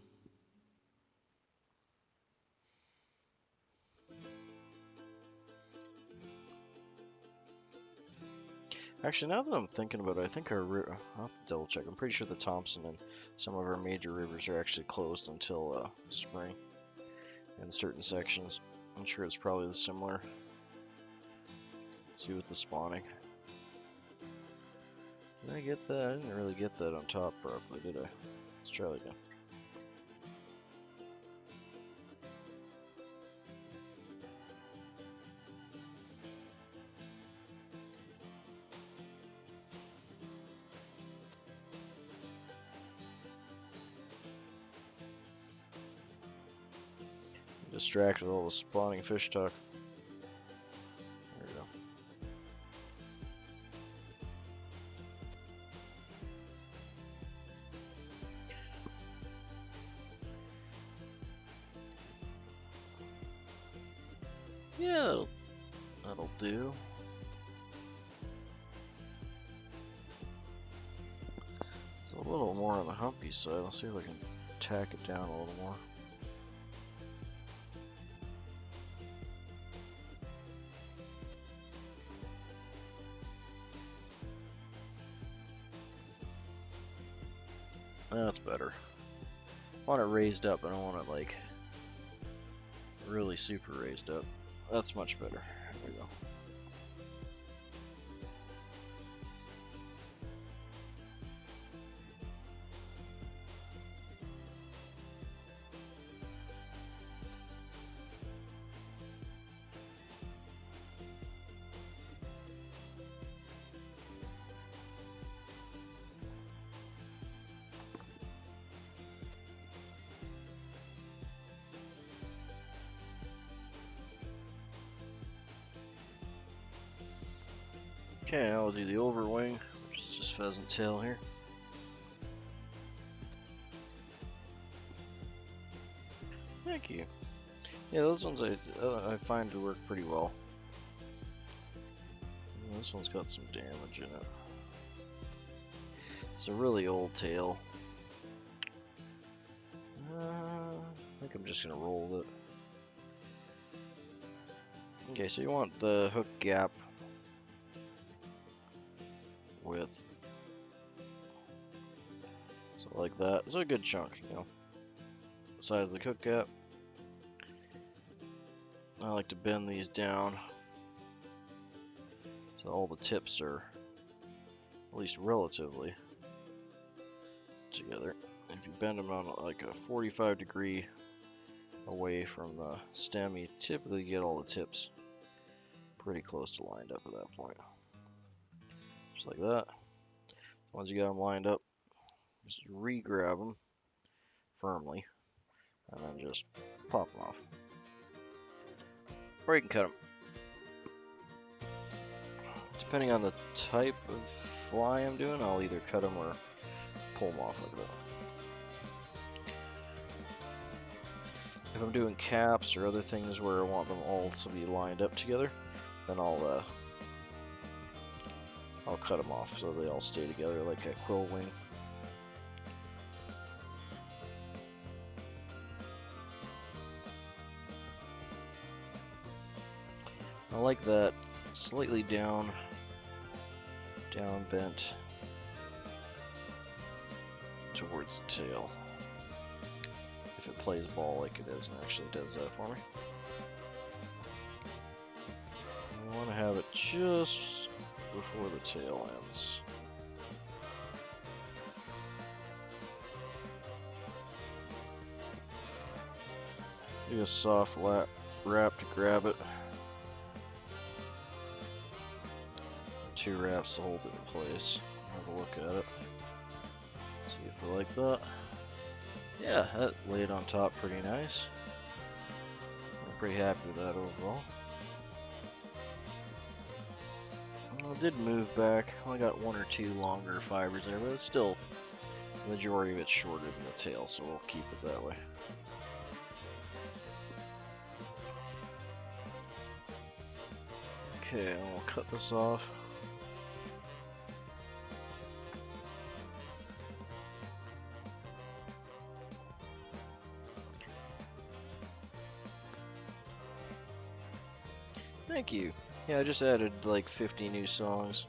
Actually, now that I'm thinking about it, I think I'll have to double check. I'm pretty sure the Thompson and some of our major rivers are actually closed until spring in certain sections. I'm sure it's probably similar. Let's see with the spawning. Did I get that? I didn't really get that on top properly, did I? Let's try it again. Distracted with all the spawning fish talk. There we go. Yeah, that'll do. It's a little more on the humpy side. Let's see if I can tack it down a little more. That's better. I want it raised up. I don't want it like really super raised up. That's much better. There we go. Okay, I'll do the overwing, which is just pheasant tail here. Thank you. Yeah, those ones I find to work pretty well. And this one's got some damage in it. It's a really old tail. I think I'm just gonna roll with it. Okay, so you want the hook gap width. So like that. It's a good chunk, you know. The size of the hook gap. I like to bend these down so all the tips are at least relatively together. If you bend them on like a 45-degree away from the stem, you typically get all the tips pretty close to lined up at that point. Just like that. Once you got them lined up, just re-grab them firmly and then just pop them off. Or you can cut them. Depending on the type of fly I'm doing, I'll either cut them or pull them off like that. If I'm doing caps or other things where I want them all to be lined up together, then I'll I'll cut them off so they all stay together like a quill wing. I like that slightly down bent towards the tail. If it plays ball like it is, and actually does that for me. I want to have it just before the tail ends. Do a soft wrap to grab it. 2 wraps to hold it in place. Have a look at it. See if I like that. Yeah, that laid on top pretty nice. I'm pretty happy with that overall. Well, it did move back. I got 1 or 2 longer fibers there, but it's still, the majority of it's shorter than the tail, so we'll keep it that way. Okay, I'll cut this off. Thank you. Yeah, I just added like 50 new songs.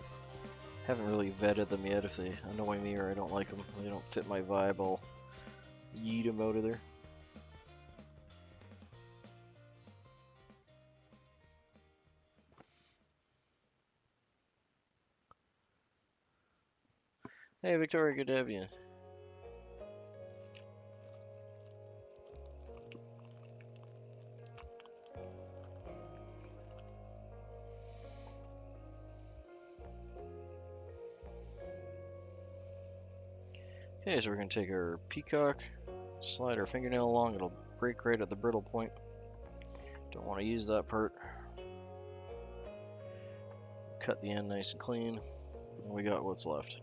Haven't really vetted them yet. If they annoy me or I don't like them, they don't fit my vibe, I'll yeet them out of there. Hey Victoria, good to have you. Okay, so we're going to take our peacock, slide our fingernail along, it'll break right at the brittle point. Don't want to use that part. Cut the end nice and clean, and we got what's left.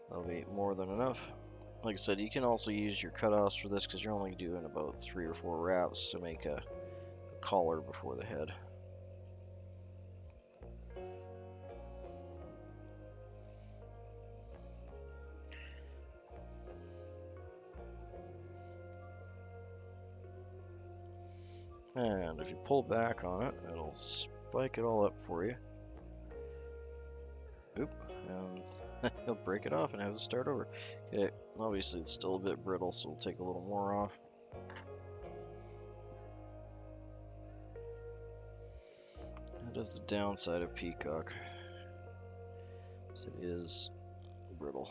That'll be more than enough. Like I said, you can also use your cutoffs for this because you're only doing about 3 or 4 wraps to make a collar before the head. And if you pull back on it, it'll spike it all up for you. Oop, and he'll break it off and have to start over. Okay, obviously it's still a bit brittle, so we'll take a little more off. That is the downside of peacock. It is brittle.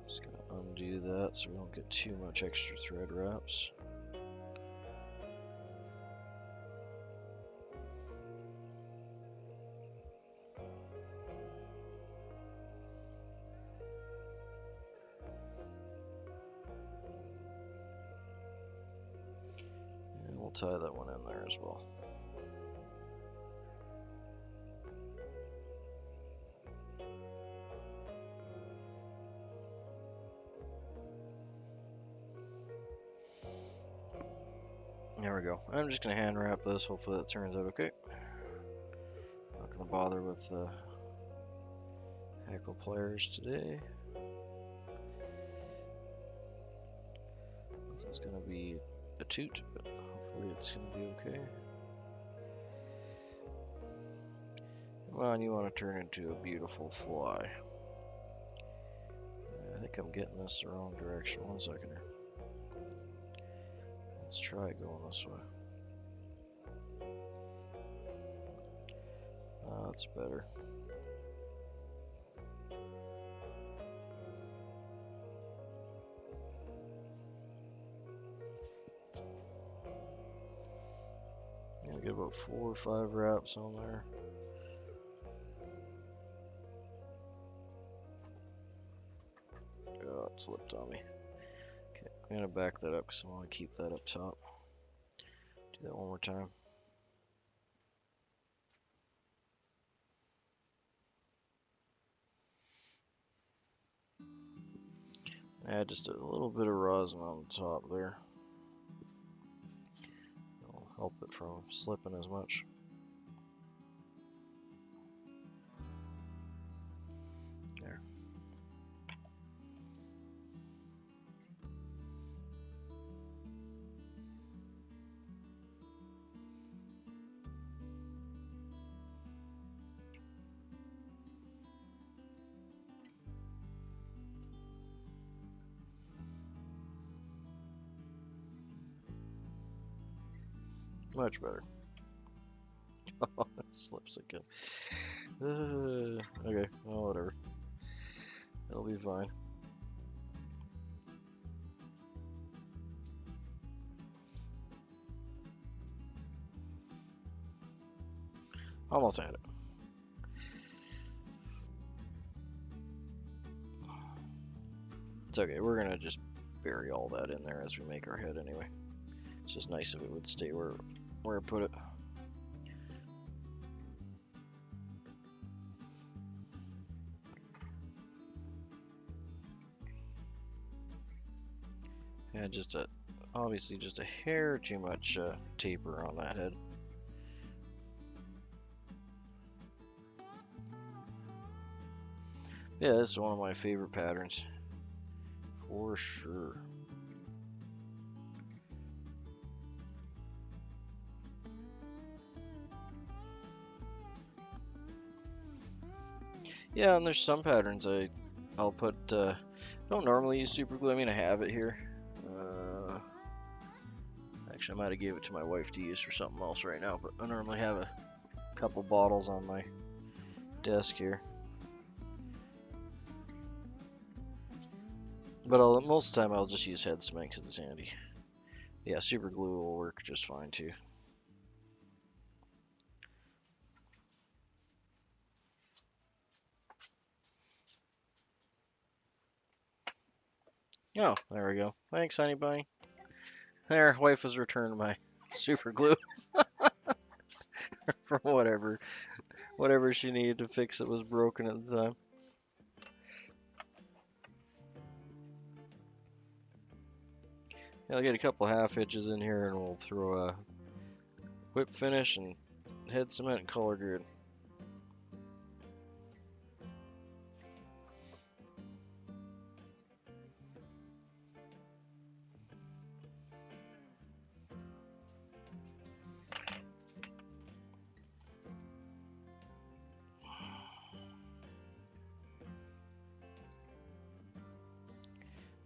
Just gonna undo that so we don't get too much extra thread wraps. And we'll tie that one in there as well. There we go. I'm just going to hand wrap this. Hopefully that turns out okay. Not going to bother with the hackle pliers today. It's going to be a toot, but hopefully it's going to be okay. Come on, you want to turn into a beautiful fly. I think I'm getting this the wrong direction. 1 second here. Let's try going this way. That's better. Yeah, get about 4 or 5 wraps on there. Oh, it slipped on me. I'm going to back that up because I want to keep that up top. Do that one more time. Add just a little bit of rosin on the top there. It'll help it from slipping as much. Much better. Oh, that slips again. Okay, well, whatever. It'll be fine. Almost had it. It's okay, we're gonna just bury all that in there as we make our head anyway. It's just nice if it would stay where I put it. Yeah, just obviously just a hair too much taper on that head. Yeah, this is one of my favorite patterns, for sure. Yeah, and there's some patterns I'll put. Don't normally use super glue. I mean, I have it here. Actually, I might have gave it to my wife to use for something else right now, but I normally have a couple bottles on my desk here. But most of the time I'll just use head cement because it's handy. Yeah, super glue will work just fine too. Oh, there we go. Thanks, honey bunny. There, wife has returned my super glue for whatever she needed to fix that was broken at the time. Yeah, I'll get a couple half hitches in here and we'll throw a whip finish and head cement and color good.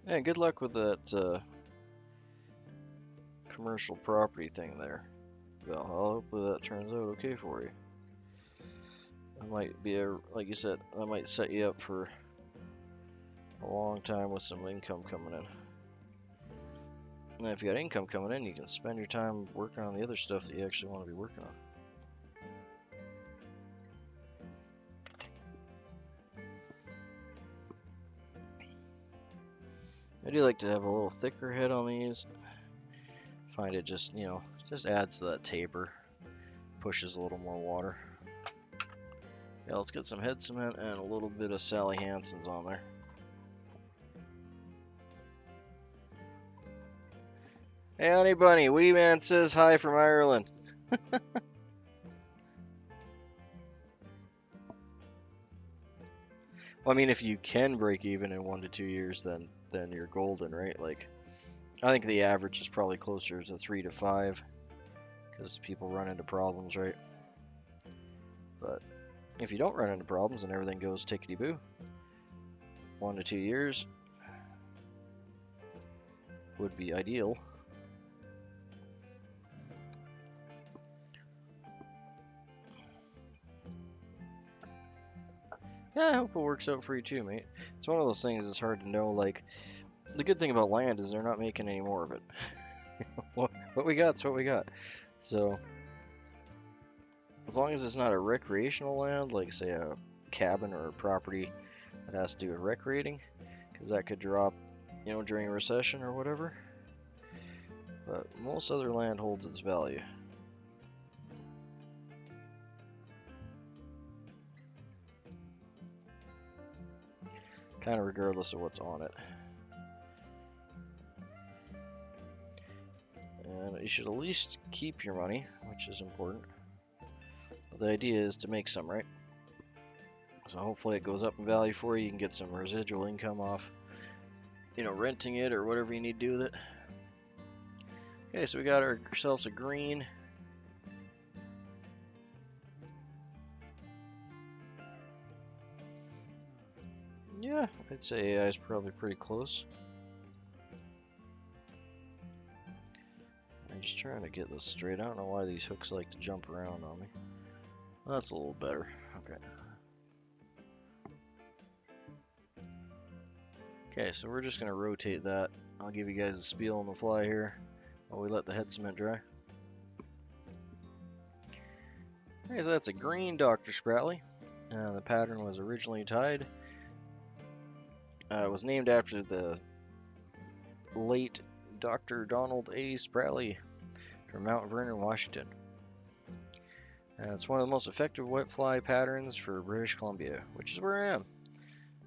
Yeah, good luck with that commercial property thing there. Well, hopefully that turns out okay for you. I might be like you said, I might set you up for a long time with some income coming in. And if you got income coming in, you can spend your time working on the other stuff that you actually want to be working on. I do like to have a little thicker head on these. Find it just, just adds to that taper. Pushes a little more water. Yeah, let's get some head cement and a little bit of Sally Hansen's on there. Hey, honey bunny, Wee Man says hi from Ireland. Well, I mean, if you can break even in 1 to 2 years, then you're golden, right? Like, I think the average is probably closer to 3 to 5, because people run into problems, right? But if you don't run into problems and everything goes tickety-boo, 1 to 2 years would be ideal. Yeah, I hope it works out for you too, mate. It's one of those things that's hard to know. Like, the good thing about land is they're not making any more of it. What we got's what we got. So, as long as it's not a recreational land, like say a cabin or a property that has to do with recreating, because that could drop, during a recession or whatever. But most other land holds its value. Kind of regardless of what's on it. And you should at least keep your money, which is important. But the idea is to make some, right? So hopefully it goes up in value for you. You can get some residual income off, renting it or whatever you need to do with it. Okay, so we got ourselves a green. Yeah, I'd say AI is probably pretty close. I'm just trying to get this straight. I don't know why these hooks like to jump around on me. That's a little better. Okay. Okay, so we're just going to rotate that. I'll give you guys a spiel on the fly here while we let the head cement dry. Okay, so that's a green Dr. Spratley. The pattern was originally tied. It was named after the late Dr. Donald A. Spratley from Mount Vernon, Washington. It's one of the most effective wet fly patterns for British Columbia, which is where I am.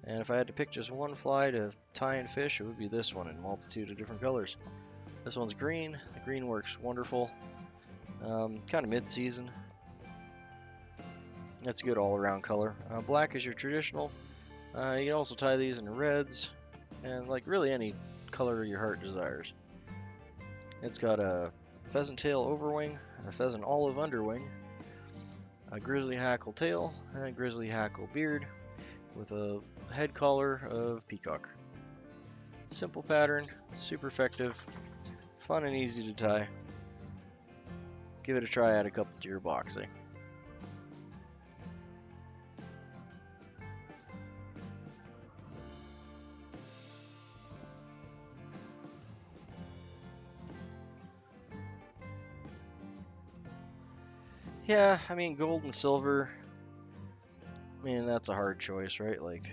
And if I had to pick just one fly to tie and fish, it would be this one in a multitude of different colors. This one's green. The green works wonderful. Kind of mid-season. That's a good all-around color. Black is your traditional. You can also tie these in reds, and like really any color your heart desires. It's got a pheasant tail overwing, a pheasant olive underwing, a grizzly hackle tail, and a grizzly hackle beard, with a head collar of peacock. Simple pattern, super effective, fun and easy to tie. Give it a try, add a couple to your box, eh? Yeah, I mean, gold and silver, I mean, that's a hard choice, right? Like,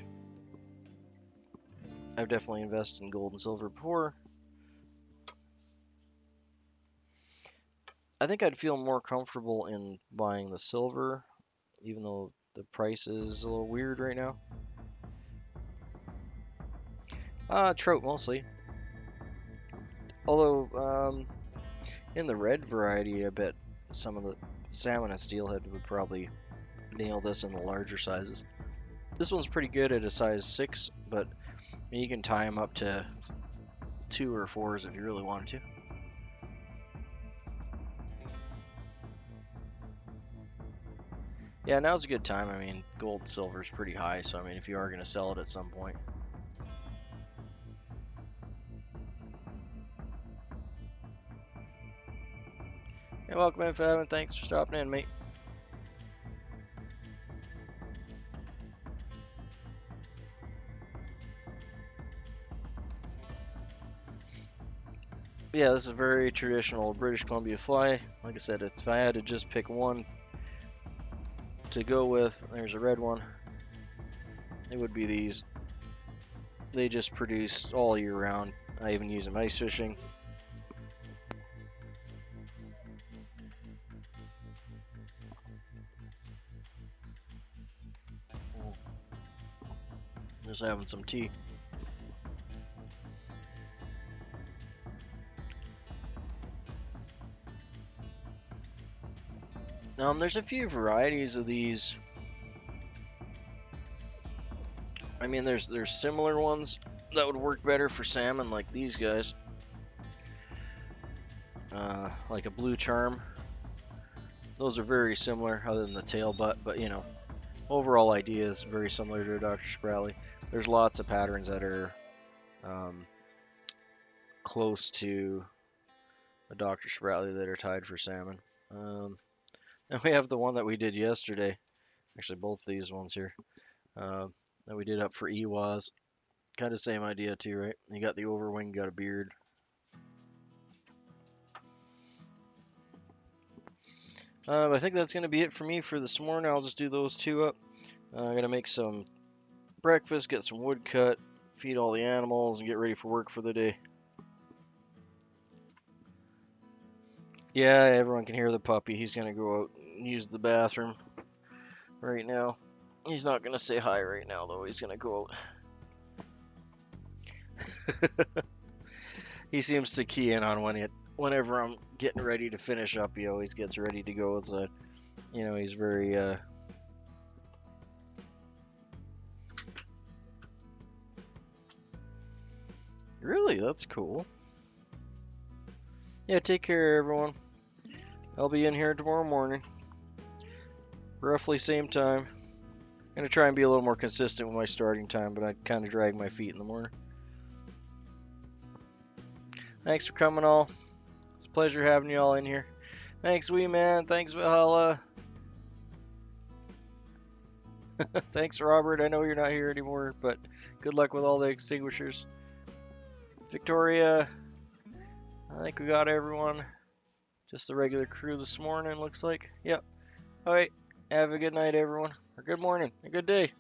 I've definitely invested in gold and silver before. I think I'd feel more comfortable in buying the silver, even though the price is a little weird right now. Trout mostly. Although, in the red variety, I bet some of the salmon and steelhead would probably nail this in the larger sizes. This one's pretty good at a size 6, but you can tie them up to 2 or 4s if you really wanted to. Yeah, now's a good time. I mean, gold and silver is pretty high, so I mean, if you are going to sell it at some point. Hey, welcome in, Fab, thanks for stopping in, mate. Yeah, this is a very traditional British Columbia fly. Like I said, if I had to just pick one to go with, there's a red one. It would be these. They just produce all year round. I even use them ice fishing. Just having some tea. There's a few varieties of these. I mean, there's similar ones that would work better for salmon, like these guys. Like a blue charm. Those are very similar, other than the tail butt, but you know, overall idea is very similar to Dr. Spratley. There's lots of patterns that are close to a Dr. Spratley that are tied for salmon. And we have the one that we did yesterday. Actually, both these ones here that we did up for Ewas. Kind of same idea too, right? You got the overwing, got a beard. I think that's going to be it for me for this morning. I'll just do those two up. I'm going to make some breakfast, get some wood cut, feed all the animals, and get ready for work for the day. Yeah, everyone can hear the puppy. He's going to go out and use the bathroom right now. He's not going to say hi right now, though. He's going to go out. He seems to key in on whenever I'm getting ready to finish up. He always gets ready to go outside. You know, he's very... Really? That's cool. Yeah, take care, everyone. I'll be in here tomorrow morning. Roughly same time. I'm going to try and be a little more consistent with my starting time, but I kind of drag my feet in the morning. Thanks for coming all. Pleasure having you all in here. Thanks, Wee Man. Thanks, Valhalla. Thanks, Robert. I know you're not here anymore, but good luck with all the extinguishers. Victoria, I think we got everyone. Just the regular crew this morning, looks like. Yep. All right. Have a good night, everyone. Or good morning. A good day.